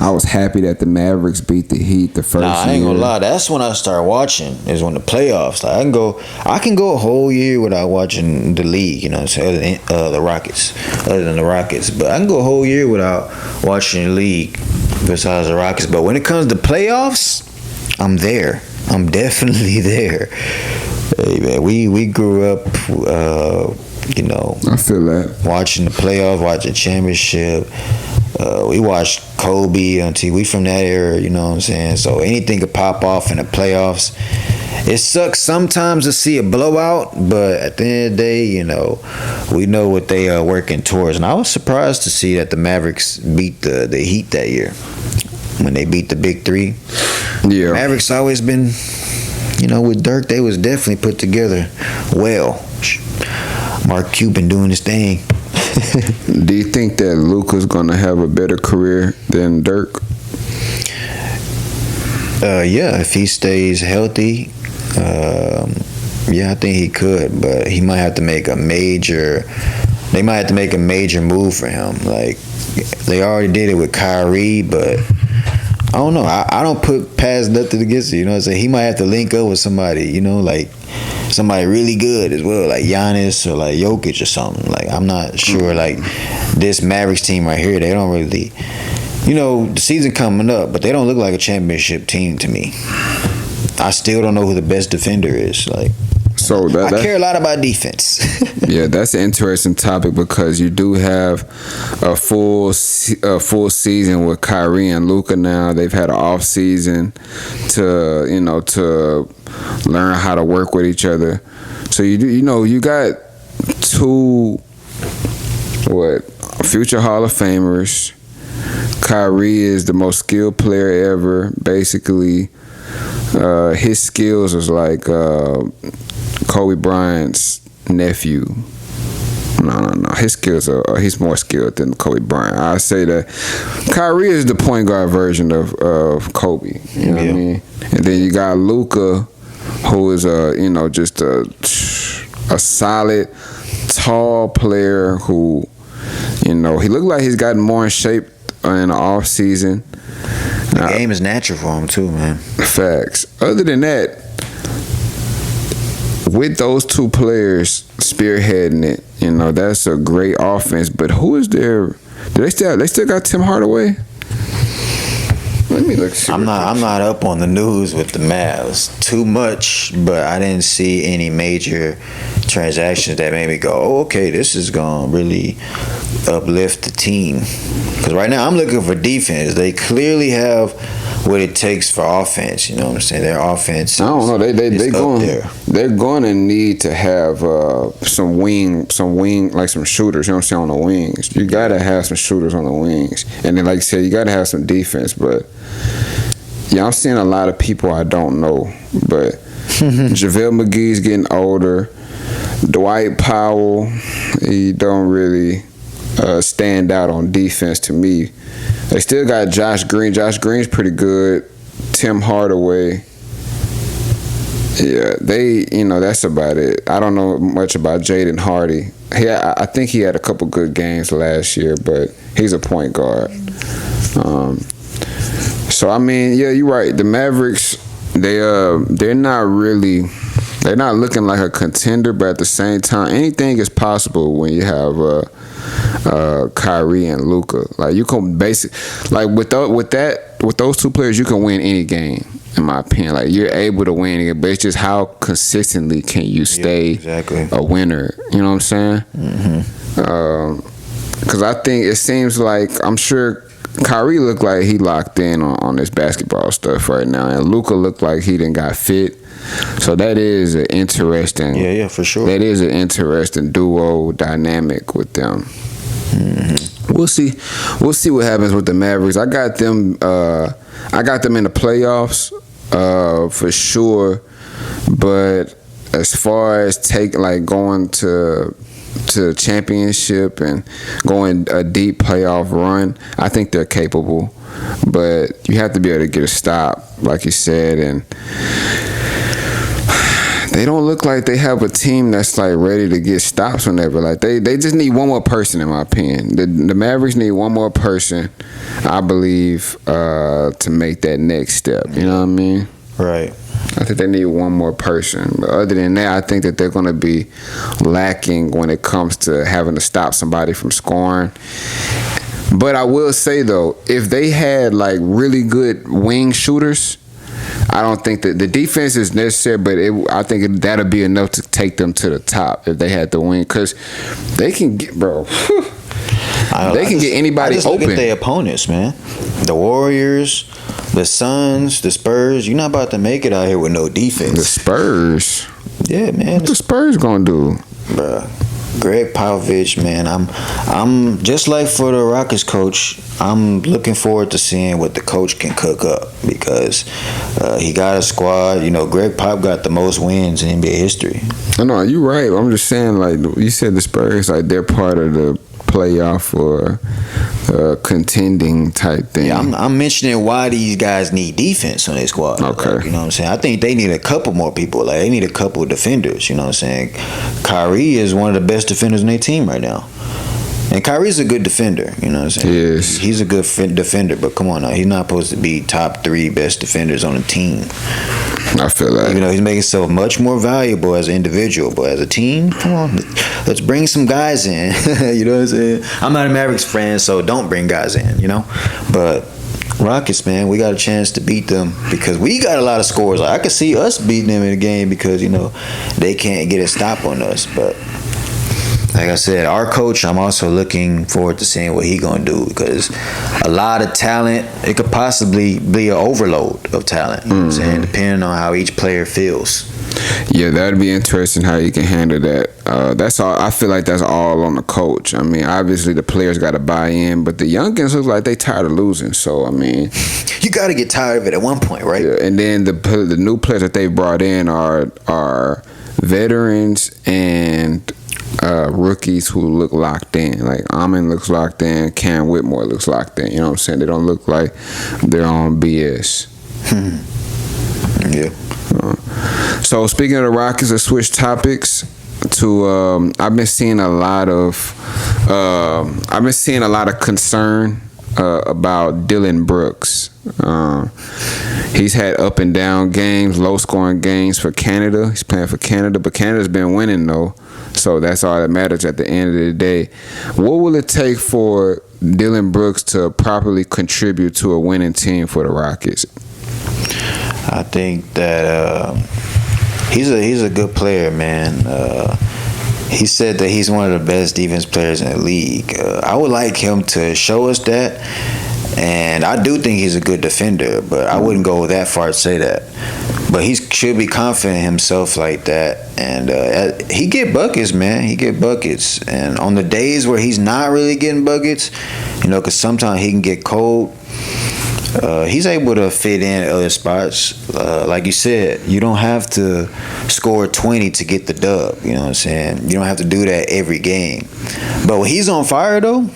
I was happy that the Mavericks beat the Heat the first year. I ain't gonna lie. That's when I started watching. Is when the playoffs. Like I can go a whole year without watching the league. You know what I'm saying? Other than the Rockets. But I can go a whole year without watching the league besides the Rockets. But when it comes to playoffs, I'm there. I'm definitely there. Hey man, we grew up. I feel that. Watching the playoffs, watching championship. We watched Kobe on TV. We from that era, you know what I'm saying? So anything could pop off in the playoffs. It sucks sometimes to see a blowout, but at the end of the day, we know what they are working towards. And I was surprised to see that the Mavericks beat the Heat that year when they beat the Big Three. Yeah. Mavericks always been, with Dirk, they was definitely put together well. Mark Cuban doing his thing. Do you think that Luka's gonna have a better career than Dirk? Yeah, if he stays healthy, I think he could. But he might have to make a major. They might have to make a major move for him. Like they already did it with Kyrie, but I don't know. I don't put past nothing against it. So he might have to link up with somebody. Like somebody really good as well, like Giannis or like Jokic or something. Like I'm not sure. Like this Mavericks team right here, they don't really, the season coming up, but they don't look like a championship team to me. I still don't know who the best defender is. Like, so I care a lot about defense. Yeah, that's an interesting topic because you do have a full season with Kyrie and Luka now. They've had an off season to learn how to work with each other. So you got two future Hall of Famers. Kyrie is the most skilled player ever. Basically, his skills was like Kobe Bryant's nephew. No. His skills he's more skilled than Kobe Bryant. I say that Kyrie is the point guard version of Kobe. You know what I mean? And then you got Luka, who is just a solid, tall player who, he looked like he's gotten more in shape in the off season. The game is natural for him too, man. Facts. Other than that, with those two players spearheading it, that's a great offense. But who is there? Do they still got Tim Hardaway? Let me look. I'm not up on the news with the Mavs too much, but I didn't see any major transactions that made me go, "Oh, okay, this is gonna really uplift the team." Because right now I'm looking for defense. They clearly have what it takes for offense. You know what I'm saying? Their offense. I don't know. They're going to need to have some wing, like some shooters. You know what I'm saying, on the wings. You got to have some shooters on the wings, and then like you said, you got to have some defense. But yeah, I'm seeing a lot of people I don't know. But JaVale McGee's getting older. Dwight Powell, he don't really stand out on defense to me. They still got Josh Green. Josh Green's pretty good. Tim Hardaway. Yeah, that's about it. I don't know much about Jaden Hardy. I think he had a couple good games last year, but he's a point guard. So I mean, yeah, you're right. The Mavericks, they're not looking like a contender, but at the same time, anything is possible when you have Kyrie and Luka. Like you can with those two players, you can win any game. In my opinion, like you're able to win it, but it's just how consistently can you stay a winner? You know what I'm saying? Because I think it seems like I'm sure Kyrie looked like he locked in on this basketball stuff right now, and Luka looked like he didn't got fit. So that is an interesting. Yeah, for sure. That is an interesting duo dynamic with them. We'll see what happens with the Mavericks. I got them in the playoffs for sure, but as far as going to championship and going a deep playoff run, I think they're capable, but you have to be able to get a stop, like you said, and they don't look like they have a team that's like ready to get stops whenever. Like they just need one more person, in my opinion. The Mavericks need one more person, I believe, to make that next step. You know what I mean? Right. I think they need one more person. But other than that, I think that they're going to be lacking when it comes to having to stop somebody from scoring. But I will say, though, if they had like really good wing shooters, I don't think that the defense is necessary, but I think that'll be enough to take them to the top if they had the win, because they can get, bro. They can get anybody open. Look at their opponents, man. The Warriors, the Suns, the Spurs. You're not about to make it out here with no defense. The Spurs. Yeah, man. What the Spurs gonna do, bruh? Greg Popovich, man. I'm just like for the Rockets coach. I'm looking forward to seeing what the coach can cook up, because he got a squad. You know, Greg Pop got the most wins in NBA history. I know you're right. I'm just saying, like you said, the Spurs, like they're part of the playoff or contending type thing. Yeah, I'm mentioning why these guys need defense on their squad. Okay. Like, you know what I'm saying? I think they need a couple more people. Like they need a couple of defenders. You know what I'm saying? Kyrie is one of the best defenders in their team right now. And Kyrie's a good defender, you know what I'm saying? Yes. He's a good defender, but come on now. He's not supposed to be top 3 best defenders on the team. I feel that. Even though he's making himself much more valuable as an individual, but as a team, come on, let's bring some guys in. You know what I'm saying? I'm not a Mavericks fan, so don't bring guys in, you know? But Rockets, man, we got a chance to beat them because we got a lot of scores. Like, I could see us beating them in the game because, you know, they can't get a stop on us, but like I said, our coach, I'm also looking forward to seeing what he gonna do, because a lot of talent, it could possibly be an overload of talent, you know what I'm saying, depending on how each player feels. Yeah, that'd be interesting how you can handle that. That's all. I feel like that's all on the coach. I mean, obviously the players got to buy in, but the youngins look like they tired of losing. So I mean, you got to get tired of it at one point, right? Yeah, and then the new players that they brought in are veterans and rookies who look locked in. Like Amin looks locked in, Cam Whitmore looks locked in. You know what I'm saying? They don't look like they're on BS. Yeah. So speaking of the Rockets, let's switch topics to. I've been seeing a lot of concern about Dillon Brooks. He's had up and down games, low scoring games for Canada. He's playing for Canada, but Canada's been winning though. So that's all that matters at the end of the day. What will it take for Dillon Brooks to properly contribute to a winning team for the Rockets? I think that he's a good player, man. He said that he's one of the best defense players in the league. I would like him to show us that. And I do think he's a good defender, but I wouldn't go that far to say that. But he should be confident in himself like that. And he get buckets, man. He get buckets. And on the days where he's not really getting buckets, you know, because sometimes he can get cold, he's able to fit in other spots. Like you said, you don't have to score 20 to get the dub. You know what I'm saying? You don't have to do that every game. But when he's on fire, though,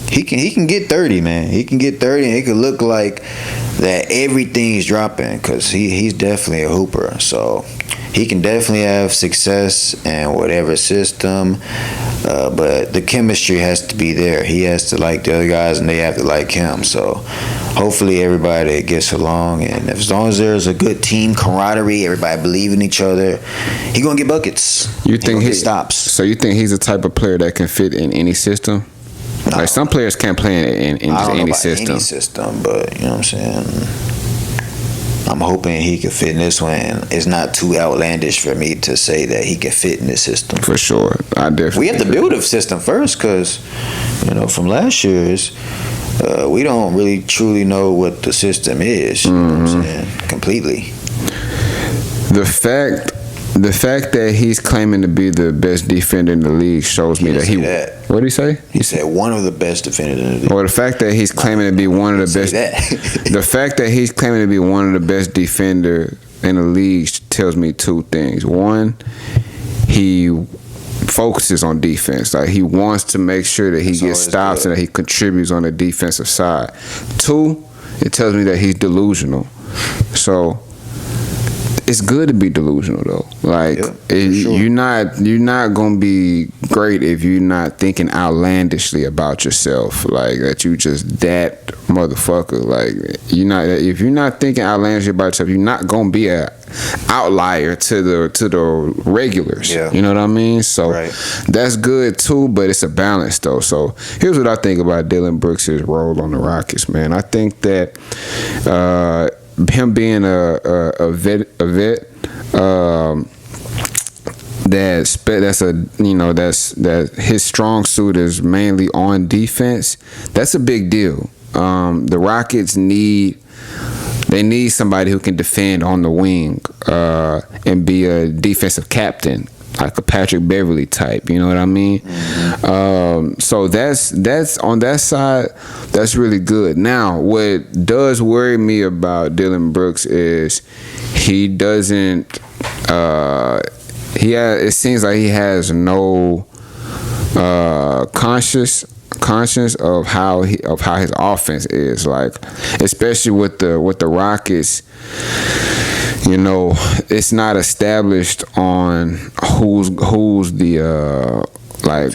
he can get 30, man. He can get 30, and it could look like that everything's dropping, because he's definitely a hooper. So he can definitely have success in whatever system, but the chemistry has to be there. He has to like the other guys, and they have to like him. So hopefully everybody gets along, and as long as there's a good team camaraderie, everybody believe in each other, he gonna get buckets. You think he stops? So you think he's the type of player that can fit in any system? No. Like some players can't play in just any system. Any system, but you know what I'm saying. I'm hoping he can fit in this one. It's not too outlandish for me to say that he can fit in this system. For sure, I definitely. We have to build a system first, because from last year's, we don't really truly know what the system is. You know what I'm saying? Completely. The fact that he's claiming to be the best defender in the league shows me that he. What did he say? He said one of the best defenders in the league. Well, the fact that he's claiming to be one of the best. The fact that he's claiming to be one of the best defender in the league tells me two things. One, he focuses on defense. Like, he wants to make sure that he gets stops and that he contributes on the defensive side. Two, it tells me that he's delusional. So it's good to be delusional though. Like, sure. You're not gonna be great if you're not thinking outlandishly about yourself. Like, that you just that motherfucker. Like, if you're not thinking outlandishly about yourself, you're not gonna be a outlier to the regulars. Yeah. You know what I mean? So that's good too, but it's a balance though. So here's what I think about Dillon Brooks' role on the Rockets, man. I think that him being a vet, that his strong suit is mainly on defense. That's a big deal. The Rockets need somebody who can defend on the wing and be a defensive captain, like a Patrick Beverly type. You know what I mean? Mm-hmm. So that's on that side. That's really good. Now, what does worry me about Dillon Brooks is he doesn't. It seems like he has no conscience of how his offense is, like, especially with the Rockets. It's not established on who's the guy.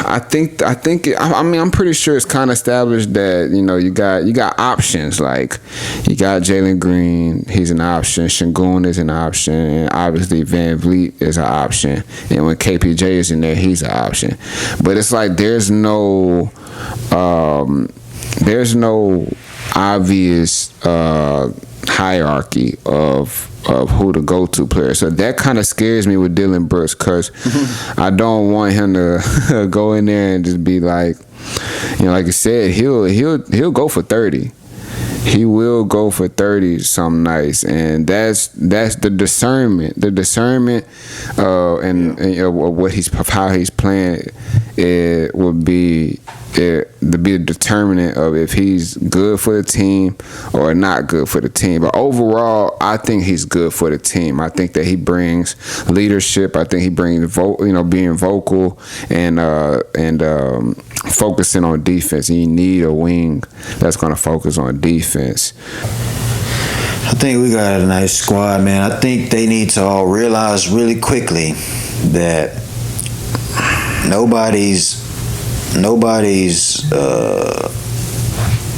I'm pretty sure it's kind of established that you got options. Like, you got Jalen Green, he's an option. Şengün is an option, and obviously Van Vliet is an option. And when KPJ is in there, he's an option. But it's like there's no obvious hierarchy of who the go-to player. So that kind of scares me with Dillon Brooks, because I don't want him to go in there and just be like, like you said, he'll go for 30. He will go for 30 some nights, and that's the discernment. The discernment and how he's playing, it would be to be a determinant of if he's good for the team or not good for the team. But overall, I think he's good for the team. I think that he brings leadership. I think he brings being vocal and focusing on defense. You need a wing that's going to focus on defense. I think we got a nice squad, man. I think they need to all realize really quickly that nobody's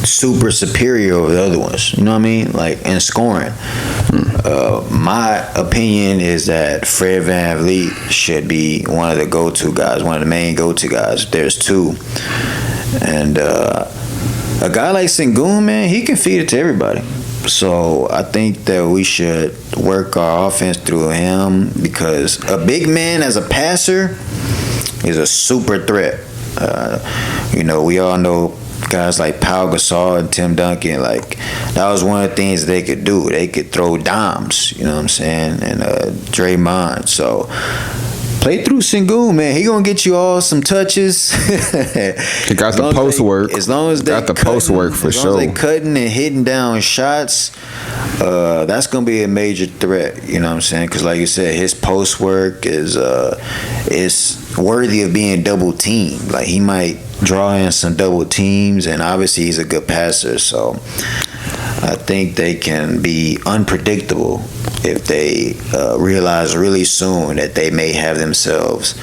super superior over the other ones. You know what I mean? Like, in scoring. My opinion is that Fred VanVleet should be one of the go-to guys, one of the main go-to guys. There's two. And a guy like Şengün, man, he can feed it to everybody. So I think that we should work our offense through him, because a big man as a passer is a super threat. We all know guys like Pau Gasol and Tim Duncan. Like, that was one of the things they could do. They could throw dimes, you know what I'm saying, and Draymond. So play through Şengün, man. He gonna get you all some touches. He got the post work. As long as they got the post work for sure. As long as they cutting and hitting down shots, that's gonna be a major threat. You know what I'm saying? Because, like you said, his post work is worthy of being double teamed. Like, he might draw in some double teams, and obviously he's a good passer. So I think they can be unpredictable if they realize really soon that they may have themselves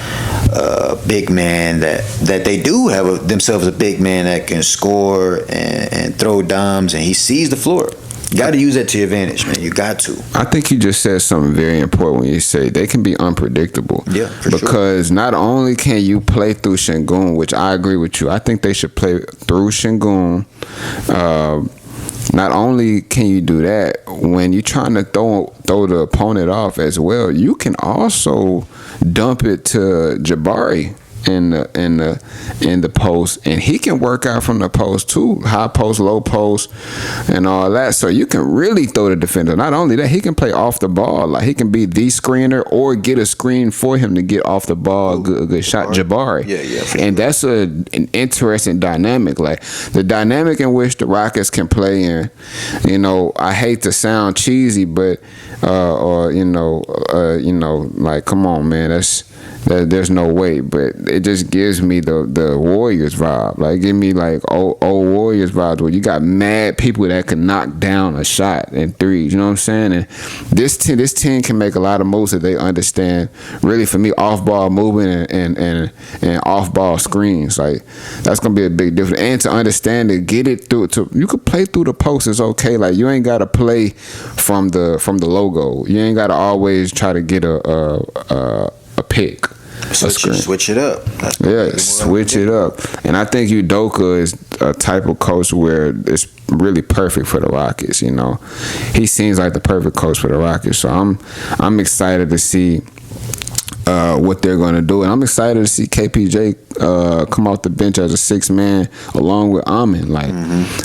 big man that they do have themselves a big man that can score and throw dimes, and he sees the floor. You got to use that to your advantage, man. You got to. I think you just said something very important when you say they can be unpredictable. Yeah, for sure. Because not only can you play through Şengün, which I agree with you, I think they should play through Şengün. Not only can you do that, when you're trying to throw the opponent off as well, you can also dump it to Jabari in the post, and he can work out from the post too, high post, low post, and all that. So you can really throw the defender. Not only that, he can play off the ball. Like, he can be the screener or get a screen for him to get off the ball. A good shot, Jabari. Yeah. And that's an interesting dynamic. Like, the dynamic in which the Rockets can play in. You know, I hate to sound cheesy, but like, come on, man, there's no way, but it just gives me the Warriors vibe. Like, give me like old Warriors vibes where you got mad people that can knock down a shot and threes. You know what I'm saying? And this team can make a lot of moves that they understand. Really, for me, off ball movement and off ball screens. Like, that's gonna be a big difference. And to understand it, get it through. You could play through the post. It's okay. Like, you ain't gotta play from the logo. You ain't gotta always try to get a pick. Switch it up. Switch it up. And I think Udoka is a type of coach where it's really perfect for the Rockets. You know, he seems like the perfect coach for the Rockets. So I'm excited to see what they're going to do, and I'm excited to see KPJ come off the bench as a sixth man along with Amin. Like,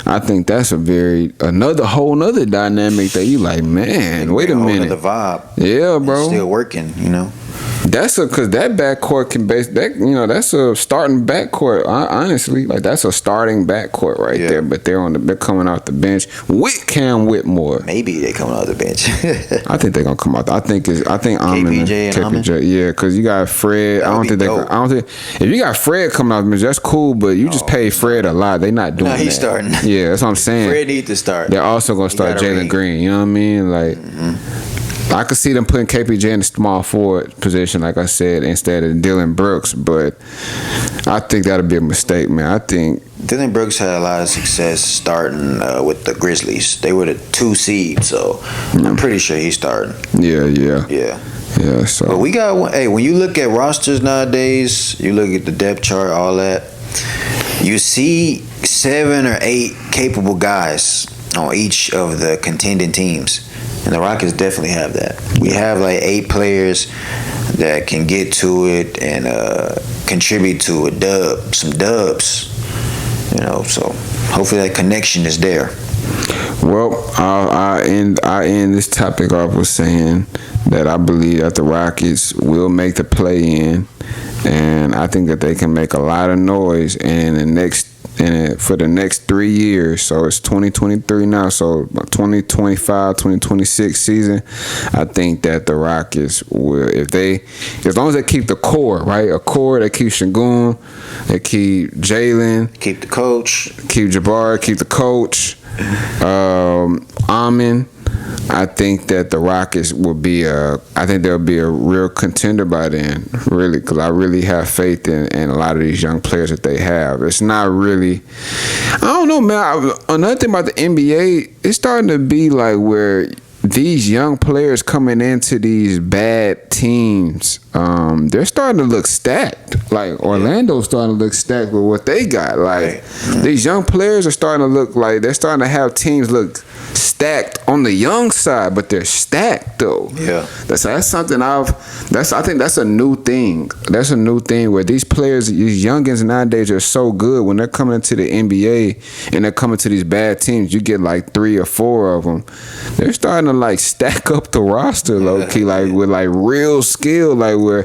I think that's a whole nother dynamic that you like, man. Wait a minute, the vibe. Yeah, bro, it's still working. You know. Because that backcourt can that's a starting backcourt. Honestly, like, that's a starting backcourt right there. But they're coming off the bench with Cam Whitmore. Maybe they coming off the bench. I think they're gonna come out. I think Amin KPJ and Amin. Yeah, because you got Fred. I don't think if you got Fred coming off the bench, that's cool. But you just pay Fred a lot. They not doing that. He's starting. Yeah, that's what I'm saying. Fred needs to start. They're also gonna start Jalen Green. You know what I mean? Like. I could see them putting KPJ in the small forward position, like I said, instead of Dillon Brooks, but I think that'll be a mistake, man. I think Dillon Brooks had a lot of success starting with the Grizzlies. They were the 2 seed, so I'm pretty sure he's starting. Yeah. So, but we got when you look at rosters nowadays, you look at the depth chart, all that, you see 7 or 8 capable guys on each of the contending teams. And the Rockets definitely have that. We have like 8 players that can get to it and contribute to some dubs. You know, so hopefully that connection is there. Well, I end this topic off with saying that I believe that the Rockets will make the play-in, and I think that they can make a lot of noise for the next 3 years. So it's 2023 now, so 2025, 2026 season, I think that the Rockets will, as long as they keep the core, right? A core that keeps Şengün, they keep Jaylen, keep the coach, keep Jabari, keep the coach, Amin. I think that the Rockets will be they'll be a real contender by then, really, because I really have faith in a lot of these young players that they have. It's not really, I don't know, man. Another thing about the NBA, it's starting to be like where these young players coming into these bad teams, they're starting to look stacked. Like, Orlando's starting to look stacked with what they got. Like, these young players are starting to look like they're starting to have teams look stacked on the young side, but they're stacked though. Yeah, that's something I think that's a new thing. That's a new thing where these players, these youngins nowadays, are so good when they're coming into the NBA and they're coming to these bad teams. You get like 3 or 4 of them. They're starting to like stack up the roster, low key, like with like real skill, like where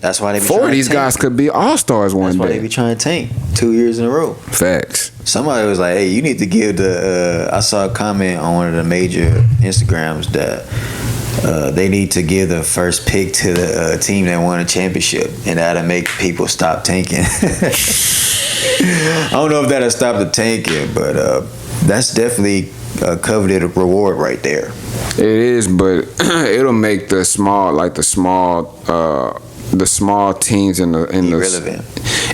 that's why they be 4 of these guys could be all-stars one day. That's why they be trying to tank 2 years in a row. Facts. Somebody was like, "Hey, you need to give I saw a comment on one of the major Instagrams that they need to give the first pick to the team that won a championship, and that'll make people stop tanking." I don't know if that'll stop the tanking, but that's definitely a coveted reward right there. It is, but it'll make the small the small teams in the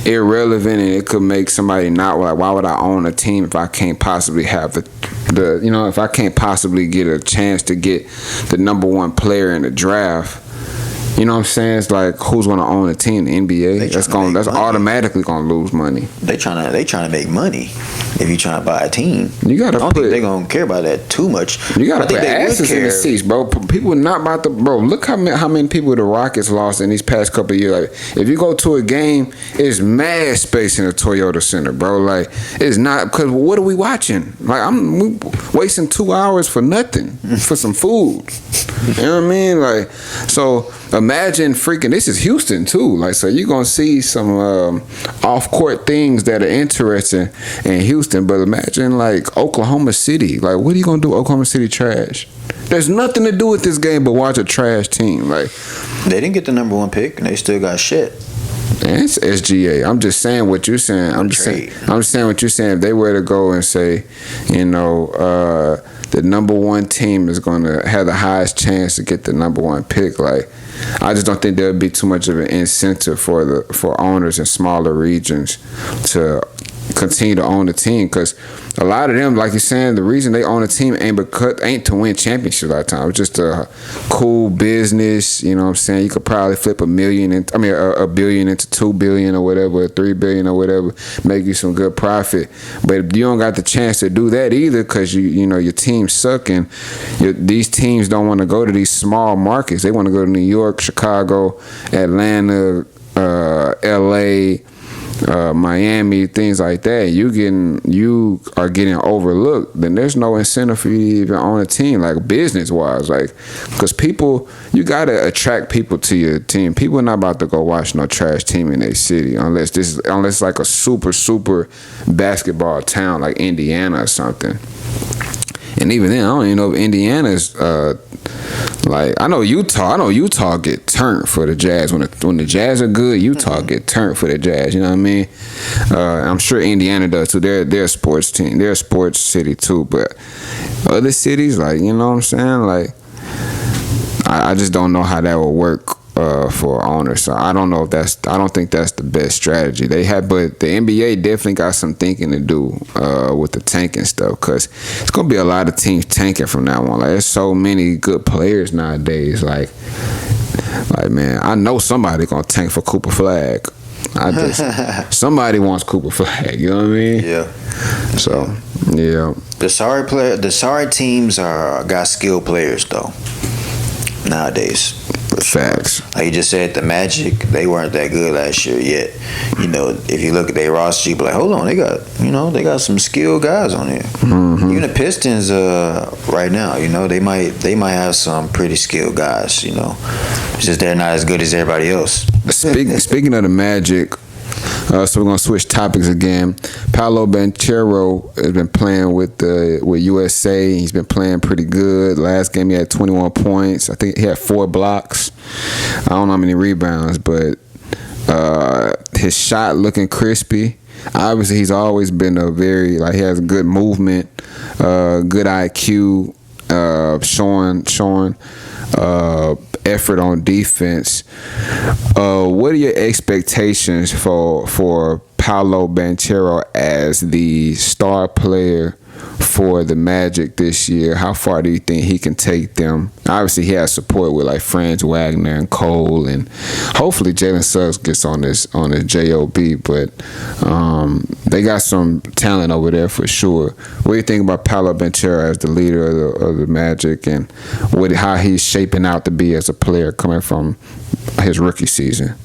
irrelevant, and it could make somebody not like, why would I own a team if I can't possibly have if I can't possibly get a chance to get the number one player in the draft. You know what I'm saying? It's like, who's going to own a team in the NBA? That's automatically going to lose money. They trying to make money. If you trying to buy a team, you got to. I don't think they're going to care about that too much. You got to put asses in the seats, bro. People not about to, bro. Look how many people the Rockets lost in these past couple of years. Like, if you go to a game, it's mad space in the Toyota Center, bro. Like, it's not, because what are we watching? Like, we wasting 2 hours for nothing, for some food. You know what I mean? Like, so imagine freaking, this is Houston too. Like, so you're gonna see some off-court things that are interesting in Houston, but imagine like Oklahoma City. Like, what are you gonna do? Oklahoma City trash. There's nothing to do with this game but watch a trash team. Like, they didn't get the number one pick and they still got shit. And it's SGA. I'm just saying what you're saying. I'm just saying what you're saying. If they were to go and say, the number one team is going to have the highest chance to get the number one pick, like, I just don't think there would be too much of an incentive for owners in smaller regions to continue to own the team, because a lot of them, like you're saying, the reason they own a team ain't to win championships a lot of times. It's just a cool business, you know what I'm saying? You could probably flip a billion into $2 billion or whatever, or $3 billion or whatever, make you some good profit. But if you don't got the chance to do that either, because your team's sucking, these teams don't want to go to these small markets. They want to go to New York, Chicago, Atlanta, LA, Miami, things like that. You are getting overlooked. Then there's no incentive for you to even own a team, like business wise, like, because you gotta attract people to your team. People are not about to go watch no trash team in their city unless like a super basketball town like Indiana or something. And even then, I don't even know if Indiana's like, I know Utah get turned for the Jazz. When the Jazz are good, Utah get turned for the Jazz. You know what I mean? I'm sure Indiana does too. They're a sports team. They're a sports city too. But other cities, like, you know what I'm saying? Like, I just don't know how that will work for owners. So I don't think that's the best strategy they have. But the NBA definitely got some thinking to do with the tanking stuff, because it's gonna be a lot of teams tanking from now on. Like, there's so many good players nowadays. Like man, I know somebody gonna tank for Cooper Flag. Somebody wants Cooper Flag. You know what I mean? Yeah. So yeah. The sorry teams got skilled players though nowadays. Facts. Like you just said, the Magic, they weren't that good last year yet. If you look at their roster, you be like, hold on, they got some skilled guys on here. Mm-hmm. Even the Pistons, right now, they might have some pretty skilled guys. It's just they're not as good as everybody else. Speaking of the Magic, so we're gonna switch topics again. Paolo Banchero has been playing with USA. He's been playing pretty good. Last game he had 21 points. I think he had 4 blocks. I don't know how many rebounds, but his shot looking crispy. Obviously, he's always been he has good movement, good IQ, showing effort on defense. What are your expectations for Paolo Banchero as the star player for the Magic this year? How far do you think he can take them? Obviously, he has support with like Franz Wagner and Cole, and hopefully Jalen Suggs gets on his job. But they got some talent over there for sure. What do you think about Paolo Banchero as the leader of the Magic, and how he's shaping out to be as a player coming from his rookie season?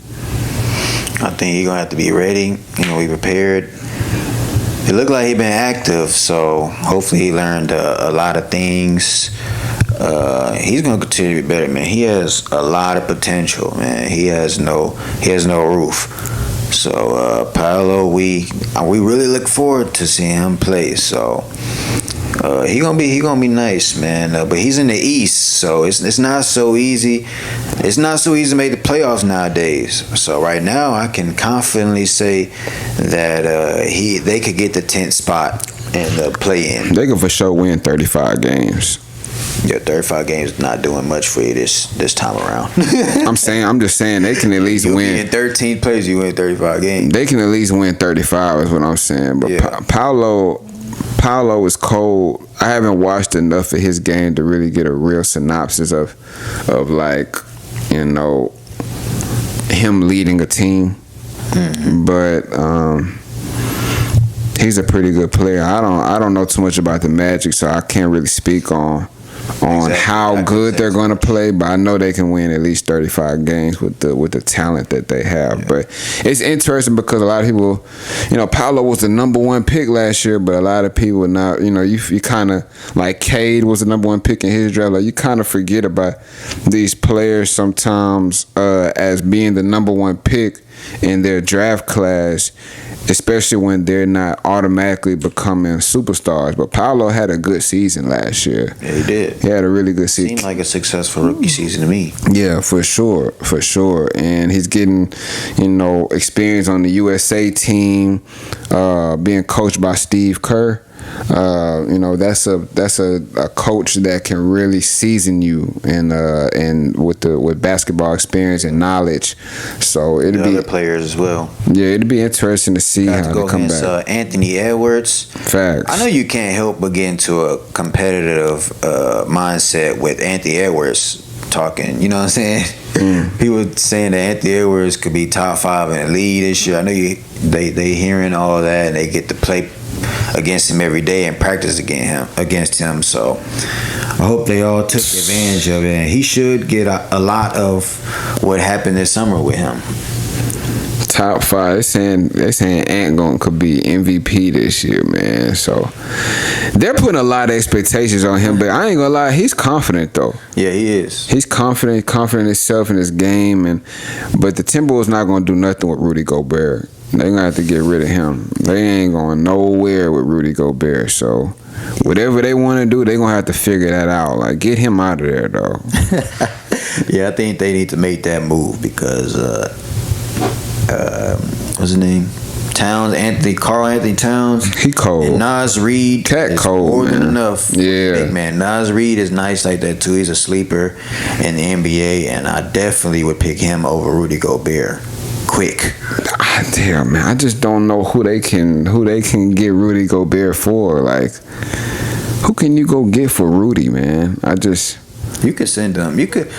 I think he's gonna have to be ready. Be prepared. It looked like he'd been active, so hopefully he learned a lot of things. He's gonna continue to be better, man. He has a lot of potential, man. He has no roof. So Paolo, we really look forward to seeing him play. So he gonna be nice, man. But he's in the East, so it's not so easy. It's not so easy to make the playoffs nowadays. So right now, I can confidently say that they could get the 10th spot and play in. They can for sure win 35 games. Yeah, 35 games is not doing much for you this time around. I'm just saying they can at least win. In 13 plays, you win 35 games. They can at least win 35 is what I'm saying. But Yeah. Paolo is cold. I haven't watched enough of his game to really get a real synopsis of like, you know, him leading a team. Mm-hmm. But he's a pretty good player. I don't know too much about the Magic, so I can't really speak on how good they're going to play, but I know they can win at least 35 games with the talent that they have. Yeah. But it's interesting because a lot of people, you know, Paolo was the number 1 pick last year, but a lot of people now, you know, you kind of, like Cade was the number 1 pick in his draft. Like, you kind of forget about these players sometimes as being the number 1 pick in their draft class, especially when they're not automatically becoming superstars. But Paolo had a good season last year. Yeah, he did. He had a really good season. Seemed like a successful rookie season to me. Yeah, for sure. And he's getting, you know, experience on the USA team, being coached by Steve Kerr. You know, that's a coach that can really season you and with basketball experience and knowledge. So it'll be other players as well. Yeah, it'll be interesting to see how they come back. Anthony Edwards. Facts. I know you can't help but get into a competitive mindset with Anthony Edwards talking. You know what I'm saying? People saying that Anthony Edwards could be top 5 in the league this year. I know they hearing all that, and they get to play against him every day and practice against him. So I hope they all took advantage of it, and he should get a lot of what happened this summer with him. Top 5. They're saying Ant could be MVP this year, man. So they're putting a lot of expectations on him, but I ain't gonna lie, he's confident though. Yeah, he is. He's confident in himself and his game, but the Timberwolves not gonna do nothing with Rudy Gobert. They're gonna have to get rid of him. They ain't going nowhere with Rudy Gobert. So whatever they want to do, they're gonna have to figure that out. Like, get him out of there, though. Yeah, I think they need to make that move because what's his name? Carl Anthony Towns. He cold. And Nas Reed. Cat cold, more man. than enough. Yeah. Big man. Nas Reed is nice like that too. He's a sleeper in the NBA, and I definitely would pick him over Rudy Gobert. Quick. Damn, man. I just don't know who they can get Rudy Gobert for. Like, who can you go get for Rudy, man? You could send them. You could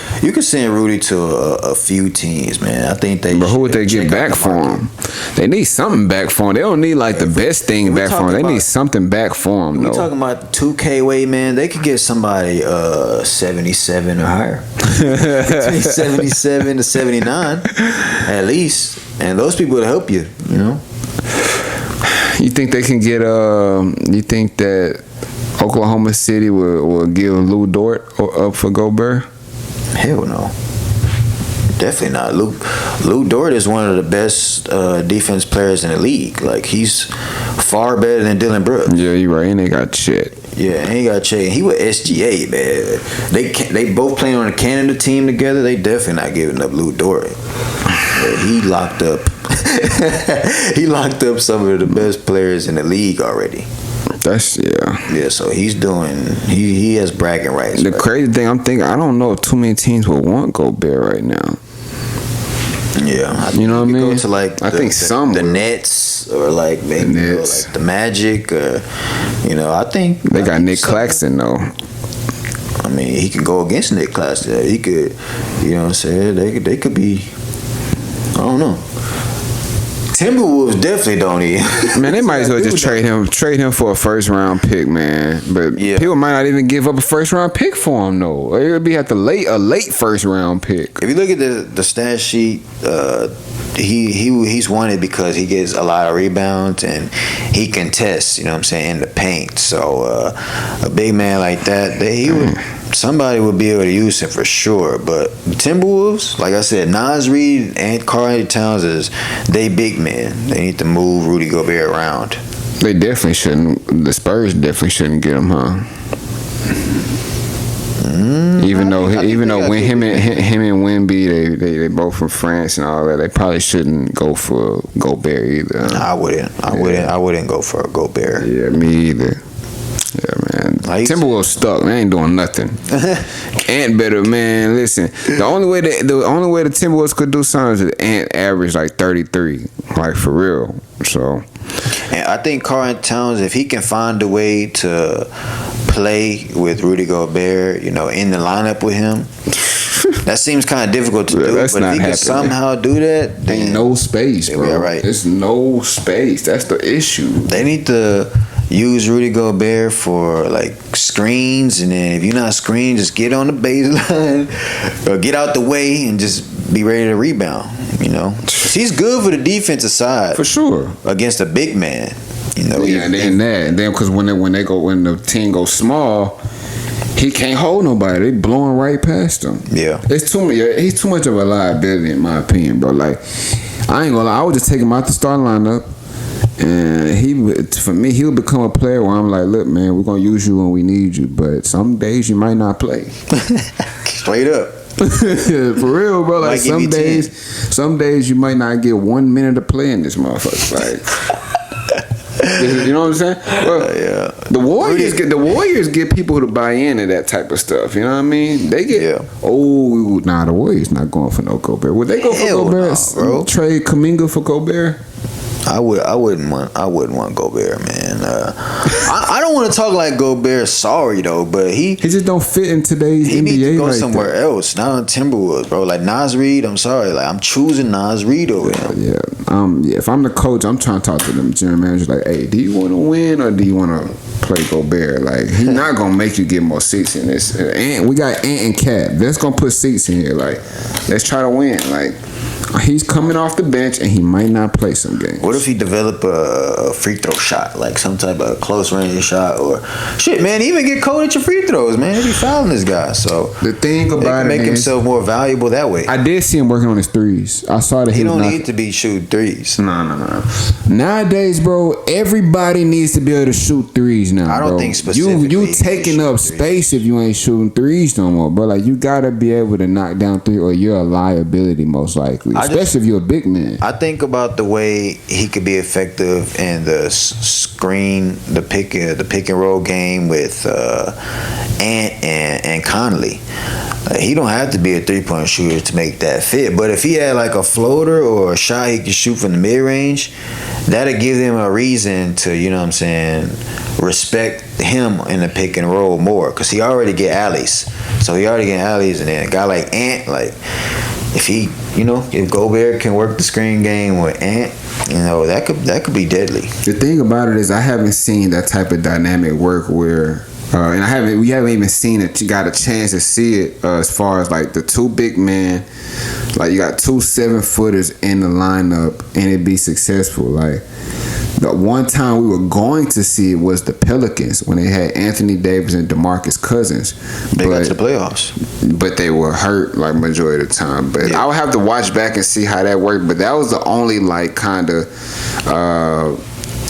send Rudy to a few teams, man. I think they. But who would they get back for him? They need something back for him. They don't need like the best thing back for him. They need something back for him. We're talking about 2K way, man. They could get somebody 77 or higher, between 77 to 79, at least. And those people would help you. You know. You think they can get? You think that Oklahoma City will give Lou Dort up for Gobert? Hell no. Definitely not. Lou Dort is one of the best defense players in the league. Like, he's far better than Dylan Brooks. Yeah, you're right. And they got Chet. Yeah, and he got Chet. He with SGA, man. They both playing on a Canada team together. They definitely not giving up Lou Dort. But he locked up. He locked up some of the best players in the league already. Yeah, so he's doing. He has bragging rights. The crazy thing, I'm thinking, I don't know if too many teams will want Gobert right now. Yeah, you know what I mean. Go to like I think some the Nets or like maybe like the Magic. I think they got Nick Claxton though. I mean, he can go against Nick Claxton. He could, you know what I'm saying? They could be. I don't know. Timberwolves definitely don't need. Man, they might as well just trade him for a first round pick, man. But people might not even give up a first round pick for him, though. It would be a late first round pick. If you look at the stat sheet, he's wanted because he gets a lot of rebounds and he contests. You know what I'm saying, in the paint. So a big man like that, somebody would be able to use him for sure. But Timberwolves, like I said, Nas Reed and Karl Anthony Towns they big men. They need to move Rudy Gobert around. They definitely shouldn't. The Spurs definitely shouldn't get him, huh? Even though when him and Wemby, they both from France and all that, they probably shouldn't go for Gobert either. I wouldn't go for a Gobert. Yeah, me either. Yeah, man. Timberwolves stuck. They ain't doing nothing. Ant better, man. Listen, the only way the Timberwolves could do something is Ant average like 33, like for real. So, and I think Karl Towns, if he can find a way to play with Rudy Gobert, in the lineup with him, that seems kind of difficult to do. But if he can somehow do that, then ain't no space, bro. All right. There's no space. That's the issue. They need to use Rudy Gobert for like screens, and then if you're not screened, just get on the baseline or get out the way and just be ready to rebound. He's good for the defensive side for sure against a big man. And then because when the team goes small, he can't hold nobody. They blowing right past him. Yeah, it's too much. He's too much of a liability in my opinion, bro. Like I ain't gonna lie, I would just take him out the starting lineup. And for me, he'll become a player where I'm like, look, man, we're gonna use you when we need you, but some days you might not play. Straight up. For real, bro. Like some days you might not get 1 minute to play in this motherfucker. Like, you know what I'm saying? Well, yeah. The Warriors get people to buy into that type of stuff. You know what I mean? They get the Warriors not going for no Gobert. Would they go for Gobert? No, bro. Trade Kuminga for Gobert? I wouldn't want Gobert, man. I don't want to talk like Gobert sorry though, but he just don't fit in today's NBA. He needs to go somewhere else, not on Timberwolves, bro. Like Naz Reid, I'm sorry, like I'm choosing Naz Reid over him. Yeah. If I'm the coach, I'm trying to talk to them general managers like, hey, do you want to win or do you want to play Gobert? Like he's not gonna make you get more seats in this. And we got Ant and Cat. That's gonna put seats in here. Like let's try to win. Like. He's coming off the bench and he might not play some games. What if he develop a free throw shot, like some type of close range shot, or shit, man? Even get cold at your free throws, man. He be fouling this guy. So the thing about it, make himself more valuable that way. I did see him working on his threes. I saw that he don't need to be shooting threes. No. Nowadays, bro, everybody needs to be able to shoot threes now. I don't think specifically. You taking up space if you ain't shooting threes no more, bro. Like you gotta be able to knock down three, or you're a liability most likely. Especially if you're a big man. I think about the way he could be effective in the screen, the pick and roll game with Ant and Conley. He don't have to be a 3-point shooter to make that fit. But if he had like a floater or a shot he could shoot from the mid range, that'll give them a reason to, respect him in the pick and roll more, because he already get alleys. So he already get alleys, and then a guy like Ant, like. If Gobert can work the screen game with Ant, that could be deadly. The thing about it is, I haven't seen that type of dynamic work where, and we haven't even seen it. You got a chance to see it as far as like the two big men, like you got 2 7-footers in the lineup, and it be successful. Like the one time we were going to see it was the Pelicans when they had Anthony Davis and DeMarcus Cousins. They got to the playoffs, but they were hurt like majority of the time. But I would have to watch back and see how that worked. But that was the only like kind of.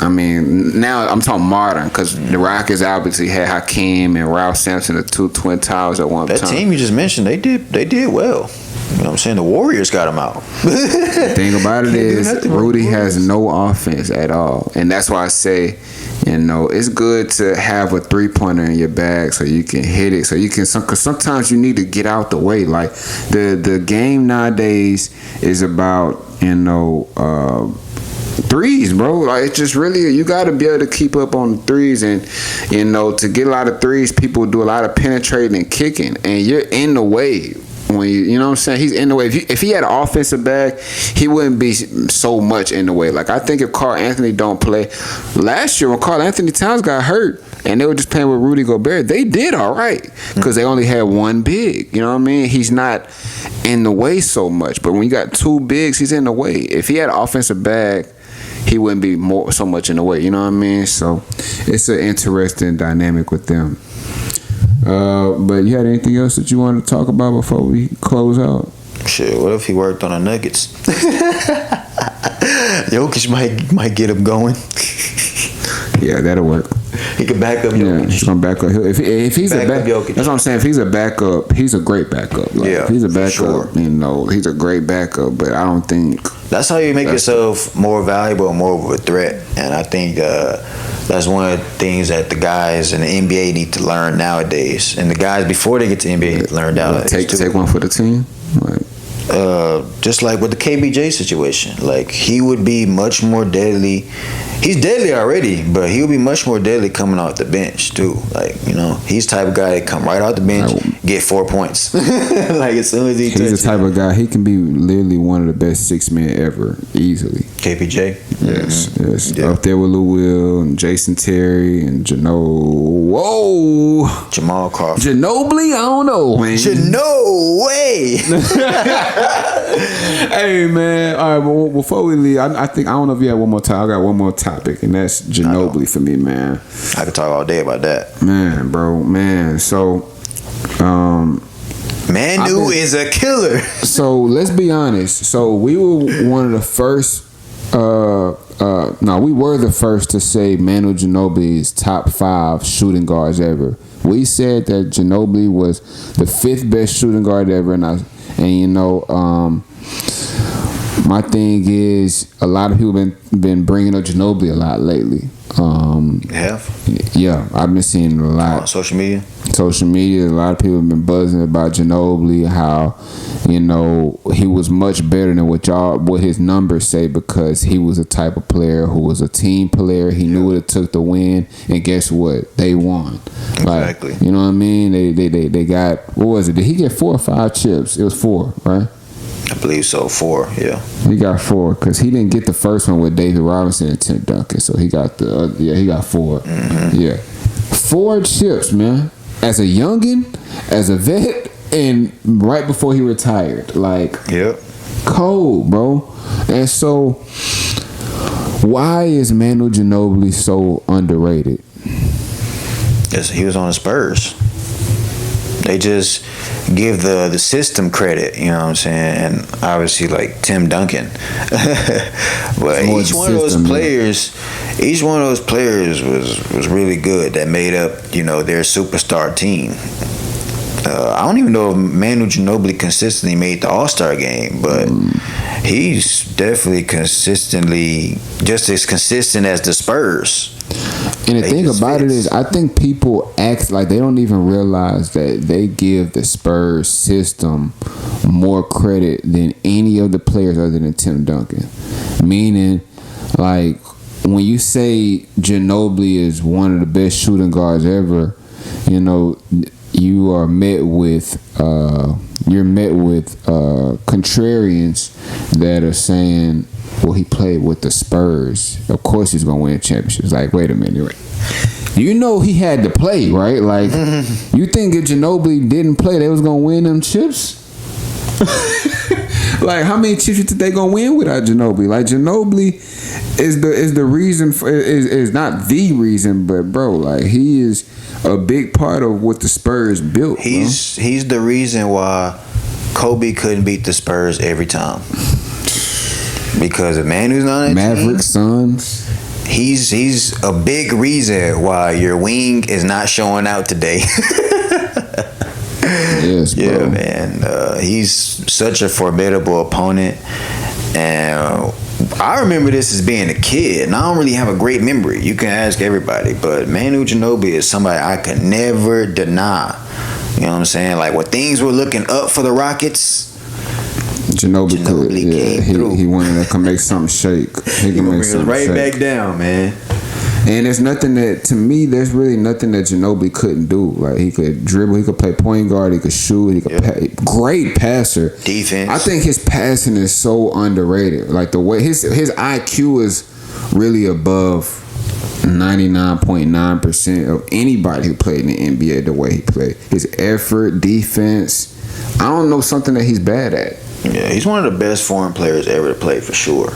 Now I'm talking modern, because the Rockets obviously had Hakeem and Ralph Sampson, the 2 twin towers at one time. That team you just mentioned, they did well. You know what I'm saying? The Warriors got him out. The thing about it is, Rudy has no offense at all. And that's why I say, it's good to have a 3-pointer in your bag so you can hit it. So you can, because sometimes you need to get out the way. Like, the game nowadays is about, threes, bro. Like, it's just really, you got to be able to keep up on the threes, and to get a lot of threes, people do a lot of penetrating and kicking, and you're in the way. When you know what I'm saying, he's in the way. If he had an offensive bag, he wouldn't be so much in the way. Like, I think if Karl Anthony don't play, last year when Karl Anthony Towns got hurt and they were just playing with Rudy Gobert, they did all right because they only had one big. You know what I mean? He's not in the way so much. But when you got 2 bigs, he's in the way. If he had an offensive bag, he wouldn't be so much in the way. You know what I mean? So it's an interesting dynamic with them. But you had anything else that you wanted to talk about before we close out? Shit, what if he worked on the Nuggets? Jokic might get him going. Yeah, that'll work. He could back up Jokic. Yeah, he's gonna back up. If he's a backup, that's what I'm saying. If he's a backup, he's a great backup. Like, if he's a backup, sure. He's a great backup. But I don't think that's how you make yourself more valuable and more of a threat. And I think That's one of the things that the guys in the NBA need to learn nowadays, and the guys before they get to the NBA need to learn nowadays. Take one for the team. Like, just like with the KBJ situation, like he would be much more deadly. He's deadly already, but he would be much more deadly coming off the bench too. Like, you know, he's the type of guy that come right out the bench, get 4 points. Like as soon as he's the type of guy, he can be literally one of the best 6 men ever, easily. KPJ? Yes, yes. Yeah. Up there with Lou Will and Jason Terry and Jamal Crawford. Ginobili? I don't know, man. Way. Hey, man. All right, well, before we leave, I don't know if you have one more time. I got one more topic, and that's Ginobili for me, man. I could talk all day about that. Man, bro, man. So, Manu is a killer. So, let's be honest. So, we were one of the first, we were the first to say Manu Ginobili is top 5 shooting guards ever. We said that Ginobili was the 5th best shooting guard ever, and you know, my thing is a lot of people been bringing up Ginobili a lot lately. Yeah, I've been seeing a lot on social media. A lot of people have been buzzing about Ginobili, how, you know, he was much better than what his numbers say, because he was a type of player who was a team player. He knew what it took to win, and guess what? They won. Exactly. Like, you know what I mean? They got, what was it? Did he get 4 or 5 chips? It was 4, right? I believe so. 4, yeah. He got 4 because he didn't get the first one with David Robinson and Tim Duncan, so he got he got 4. Mm-hmm. Yeah, 4 chips, man. As a youngin, as a vet, and right before he retired, like, yep, cold, bro. And so, why is Manu Ginobili so underrated? Yes, he was on the Spurs. They just give the system credit, you know what I'm saying? And obviously, like Tim Duncan. But each one of those players was really good, that made up, you know, their superstar team. I don't even know if Manu Ginobili consistently made the All-Star game, but he's definitely consistently just as consistent as the Spurs. And the thing about it is, I think people act like they don't even realize that they give the Spurs system more credit than any of the players other than Tim Duncan. Meaning, like, when you say Ginobili is one of the best shooting guards ever, you know, you are met with contrarians that are saying, well, he played with the Spurs, of course he's gonna win championships. Like, wait a minute, you know he had to play, right? Like, you think if Ginobili didn't play, they was gonna win them chips? Like, how many chips you think they gonna win without Ginobili? Like, Ginobili is the reason for, is not the reason, but bro, like, he is a big part of what the Spurs built. He's the reason why Kobe couldn't beat the Spurs every time. Because a man who's not Maverick Suns. He's a big reason why your wing is not showing out today. Yes, bro. Yeah, man. He's such a formidable opponent, and I remember this as being a kid, and I don't really have a great memory. You can ask everybody, but Manu Ginobili is somebody I could never deny. You know what I'm saying? Like, when things were looking up for the Rockets, Ginobili came through. He wanted to come make something shake. He can make something right shake. Back down, man. And there's nothing that, to me, there's really nothing that Ginobili couldn't do. Like, he could dribble, he could play point guard, he could shoot, he could great passer. Defense. I think his passing is so underrated. Like, the way his IQ is really above 99.9% of anybody who played in the NBA the way he played. His effort, defense, I don't know something that he's bad at. Yeah, he's one of the best foreign players ever to play, for sure.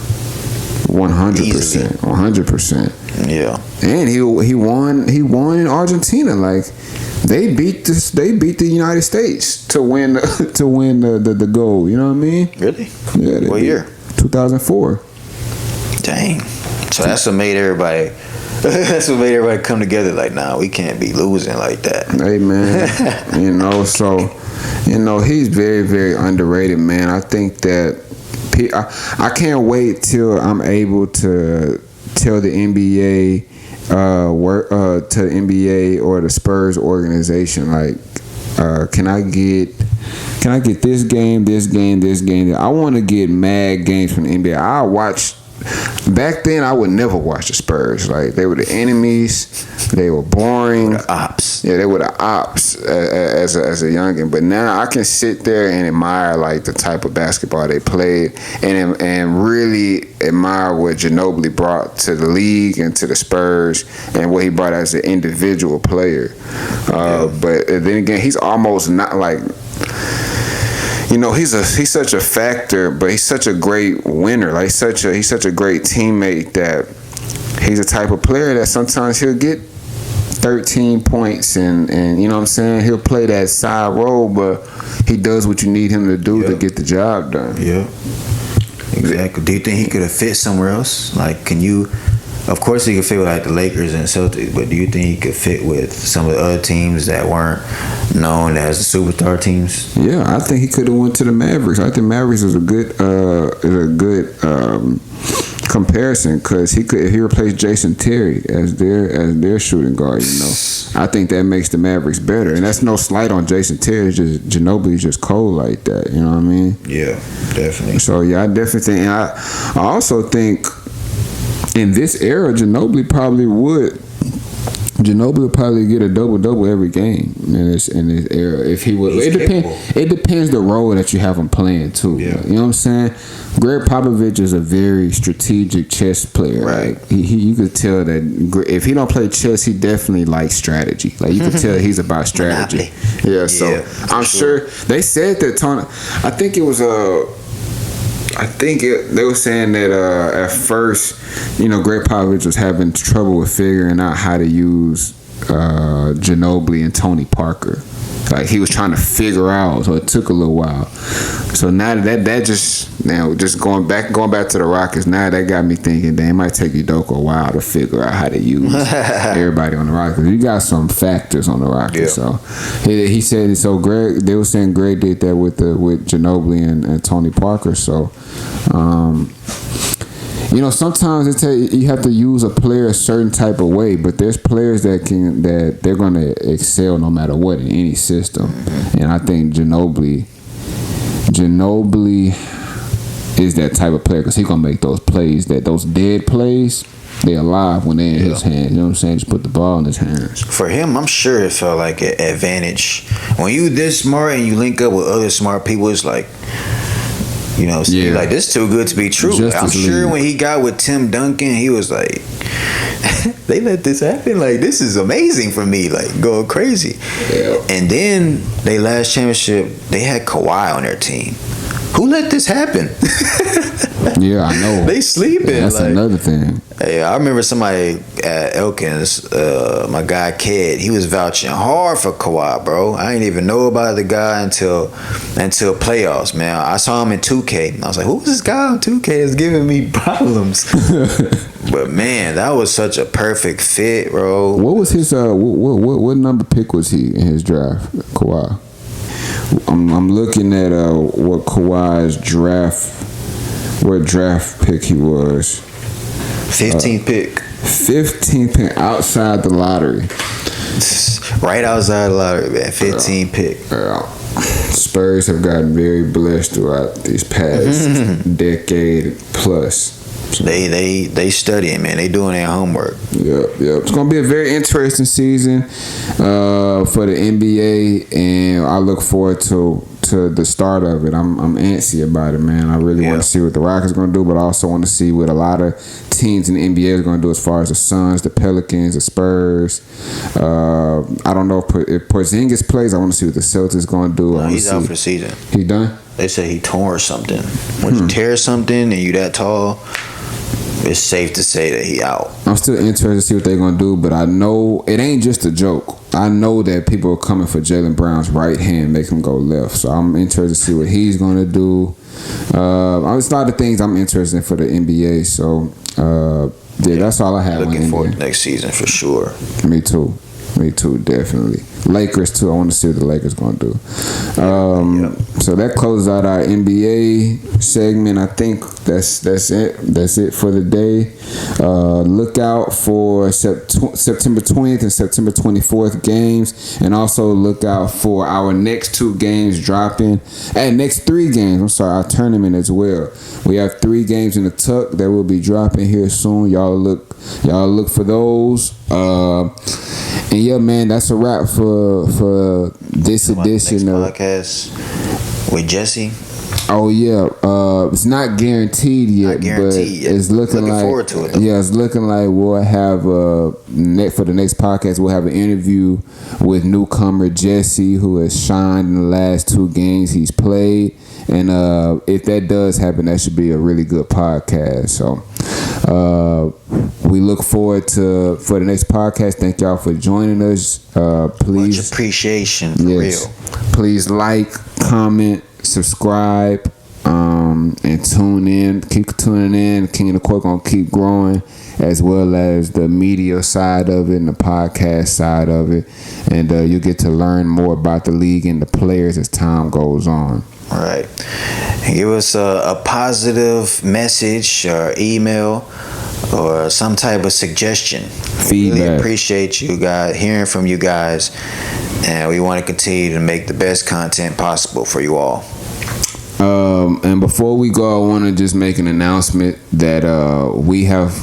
100%. 100%. Yeah. And he won in Argentina. Like, they beat the United States to win the gold. You know what I mean? Really? Yeah. What year? 2004. Dang. So that's what made everybody. That's what made everybody come together. Like, nah, we can't be losing like that. Hey, man. You know, so, you know, he's very, very underrated, man. I think that I can't wait till I'm able to tell the NBA to the NBA or the Spurs organization, like, can I get this game, this game, this game? I want to get mad games from the NBA. I watch. Back then, I would never watch the Spurs. Like, they were the enemies. They were boring. The ops. Yeah, they were the ops as a youngin'. But now I can sit there and admire like the type of basketball they played, and really admire what Ginobili brought to the league and to the Spurs, and what he brought as an individual player. But then again, he's almost not like. You know, he's such a factor, but he's such a great winner. Like he's such a great teammate that he's the type of player that sometimes he'll get 13 points and you know what I'm saying, he'll play that side role, but he does what you need him to do to get the job done. Yeah, exactly. Do you think he could have fit somewhere else? Like, can you? Of course, he could fit with like the Lakers and Celtics, but do you think he could fit with some of the other teams that weren't known as the superstar teams? Yeah, I think he could have went to the Mavericks. I think Mavericks is a good comparison, because if he replaced Jason Terry as their shooting guard, you know, I think that makes the Mavericks better. And that's no slight on Jason Terry. It's just Ginobili's just cold like that. You know what I mean? Yeah, definitely. So yeah, I definitely think. And I also think. In this era, Ginobili would probably get a double every game in this era. If he would, it depends the role that you have him playing too. Yeah. You know what I'm saying? Greg Popovich is a very strategic chess player. Right. Like you could tell that if he don't play chess, he definitely likes strategy. Like you could tell he's about strategy. Yeah. So I'm sure they said that Tony. I think it was they were saying that at first, you know, Greg Popovich was having trouble with figuring out how to use Ginobili and Tony Parker. Like he was trying to figure out, so it took a little while. So now that just going back to the Rockets, now that got me thinking, it might take Udoka a while to figure out how to use everybody on the Rockets. You got some factors on the Rockets, so he said so. They were saying Greg did that with Ginobili and Tony Parker. So, you know, sometimes you have to use a player a certain type of way, but there's players that they're going to excel no matter what in any system. And I think Ginobili is that type of player, because he's going to make those plays, those dead plays, they're alive when they're in his hands. You know what I'm saying? Just put the ball in his hands. For him, I'm sure it felt like an advantage. When you this smart and you link up with other smart people, it's like, you know, like, this is too good to be true. I'm sure when he got with Tim Duncan, he was like, they let this happen? Like, this is amazing for me. Like, going crazy. Yeah. And then they last championship, they had Kawhi on their team. Who let this happen? Yeah, I know. They sleeping. Yeah, that's another thing. Hey, I remember somebody at Elkins, my guy Ked, he was vouching hard for Kawhi, bro. I didn't even know about the guy until playoffs, man. I saw him in 2K. And I was like, who's this guy on 2K that's giving me problems? But man, that was such a perfect fit, bro. What was his what number pick was he in his draft, Kawhi? I'm looking at what Kawhi's what draft pick he was. 15th pick. 15th pick outside the lottery. Right outside the lottery, man. 15th pick. Spurs have gotten very blessed throughout these past decade plus. They studying, man. They doing their homework. Yep. It's gonna be a very interesting season for the NBA, and I look forward to the start of it. I'm antsy about it, man. I really want to see what the Rockets are gonna do, but I also want to see what a lot of teams in the NBA are gonna do, as far as the Suns, the Pelicans, the Spurs. I don't know if Porzingis plays. I want to see what the Celtics gonna do. No, he's out for the season. He done? They say he tore something. When you tear something and you that tall, it's safe to say that he out. I'm still interested to see what they're going to do, but I know it ain't just a joke. I know that people are coming for Jaylen Brown's right hand, make him go left. So I'm interested to see what he's going to do. It's a lot of things I'm interested in for the NBA. So, that's all I have. Looking forward to next season for sure. Me too. Me too, definitely. Lakers too. I want to see what the Lakers gonna do. So that closes out our NBA segment. I think that's it. That's it for the day. Look out for September 20th and September 24th games, and also look out for our next 2 games dropping. And next 3 games. I'm sorry, our tournament as well. We have 3 games in the tuck that will be dropping here soon. Y'all look for those. And yeah, man, that's a wrap for this edition of podcast with Jesse. Oh yeah, it's not guaranteed yet, but it's looking like forward to it, though. Yeah, it's looking like we'll have for the next podcast. We'll have an interview with newcomer Jesse, who has shined in the last 2 games he's played, and if that does happen, that should be a really good podcast. So we look forward to for the next podcast. Thank y'all for joining us. Please, much appreciation for real. Please like, comment, subscribe, and tune in. Keep tuning in. King of the Court gonna keep growing, as well as the media side of it and the podcast side of it, and you'll get to learn more about the league and the players as time goes on. All right. Give us a positive message or email or some type of suggestion. Feedback. Really appreciate you guys, hearing from you guys, and we want to continue to make the best content possible for you all. And before we go, I want to just make an announcement that we have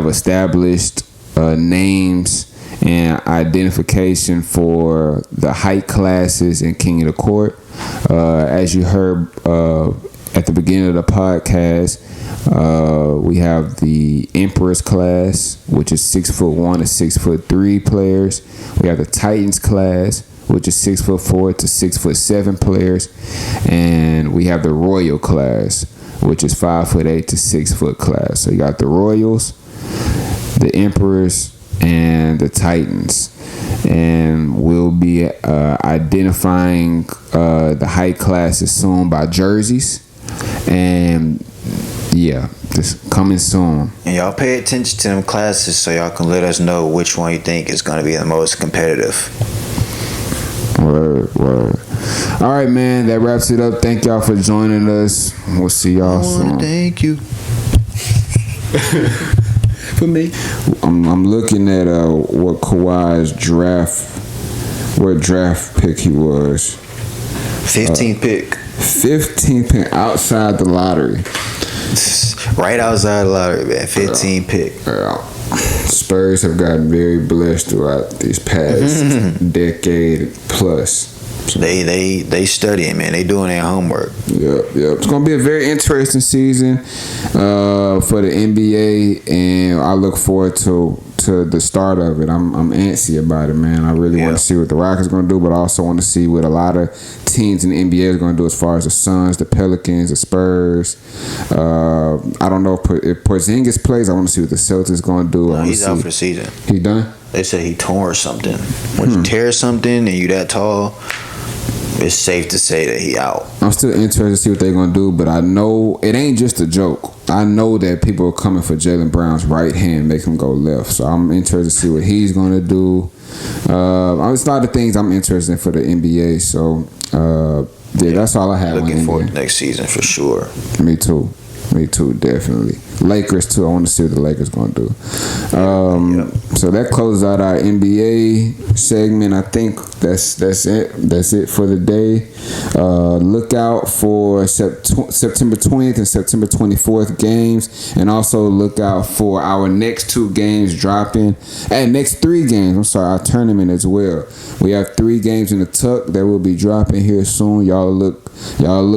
established names and identification for the height classes in King of the Court. As you heard at the beginning of the podcast, we have the Emperor's class, which is 6'1" to 6'3" players. We have the Titans class, which is 6'4" to 6'7" players, and we have the Royal class, which is 5'8" to 6 foot class. So you got the Royals, the Emperors, and the Titans, and we'll be identifying the height classes soon by jerseys, and yeah, just coming soon. And y'all pay attention to them classes so y'all can let us know which one you think is going to be the most competitive. Word. All right, man, that wraps it up. Thank y'all for joining us. We'll see y'all soon. Thank you. For me, I'm looking at what Kawhi's draft pick he was. 15th pick. 15th pick outside the lottery. Right outside the lottery, man. 15th pick. Spurs have gotten very blessed throughout these past decade plus. They studying, man. They doing their homework. Yep. It's gonna be a very interesting season for the NBA, and I look forward to the start of it. I'm antsy about it, man. I really want to see what the Rockets gonna do, but I also want to see what a lot of teams in the NBA is gonna do as far as the Suns, the Pelicans, the Spurs. I don't know if Porzingis plays. I want to see what the Celtics gonna do. No, he's out for the season. He done? They said he tore something. When you tear something and you that tall, it's safe to say that he out. I'm still interested to see what they're gonna do, but I know it ain't just a joke. I know that people are coming for Jaylen Brown's right hand, make him go left. So I'm interested to see what he's gonna do. It's a lot of things I'm interested in for the NBA. So that's all I have. Looking forward to next season for sure. Me too, definitely. Lakers too. I want to see what the Lakers gonna do. So that closes out our NBA segment. I think that's it. That's it for the day. Look out for September 20th and September 24th games, and also look out for our next 2 games dropping. And next 3 games. I'm sorry, our tournament as well. We have 3 games in the tuck that will be dropping here soon. Y'all look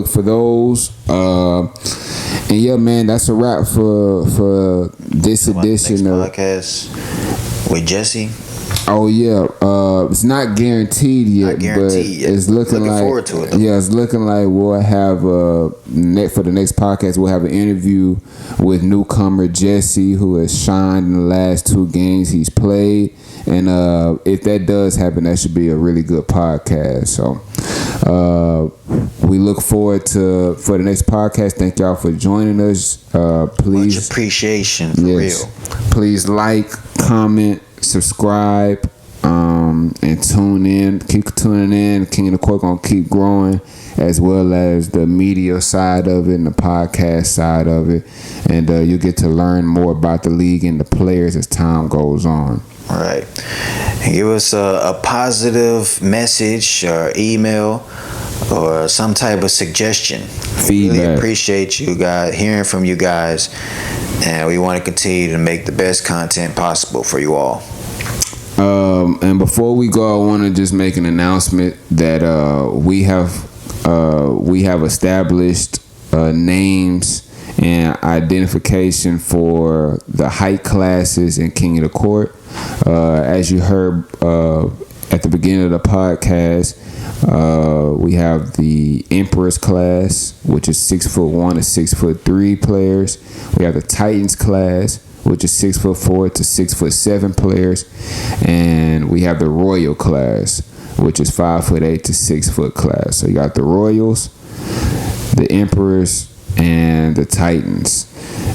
for those. And yeah, man, that's a wrap for this edition of podcast with Jesse. Oh yeah, it's not guaranteed yet, but it's looking forward to it, though. Yeah, it's looking like we'll have for the next podcast. We'll have an interview with newcomer Jesse, who has shined in the last 2 games he's played, and if that does happen, that should be a really good podcast. So we look forward to for the next podcast. Thank y'all for joining us. Please, much appreciation for real. Please like, comment, subscribe, and tune in. Keep tuning in. King of the Court gonna keep growing, as well as the media side of it and the podcast side of it, and you get to learn more about the league and the players as time goes on. All right. Give us a positive message or email or some type of suggestion. Feedback. Really appreciate you guys, hearing from you guys, and we want to continue to make the best content possible for you all. And before we go, I want to just make an announcement that we have established names and identification for the height classes in King of the Court. As you heard at the beginning of the podcast, we have the Emperor's class, which is 6'1" to 6'3" players. We have the Titans class, which is 6'4" to 6'7" players, and we have the Royal class, which is 5'8" to 6 foot class. So you got the Royals, the Emperors, and the Titans,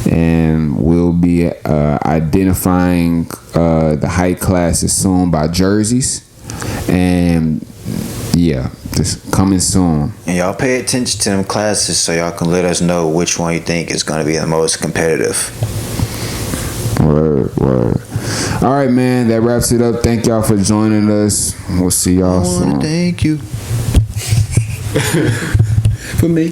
and we'll be identifying the height classes soon by jerseys, and yeah, just coming soon. And y'all pay attention to them classes so y'all can let us know which one you think is going to be the most competitive. Word. All right, man, that wraps it up. Thank y'all for joining us. We'll see y'all soon. Thank you. For me.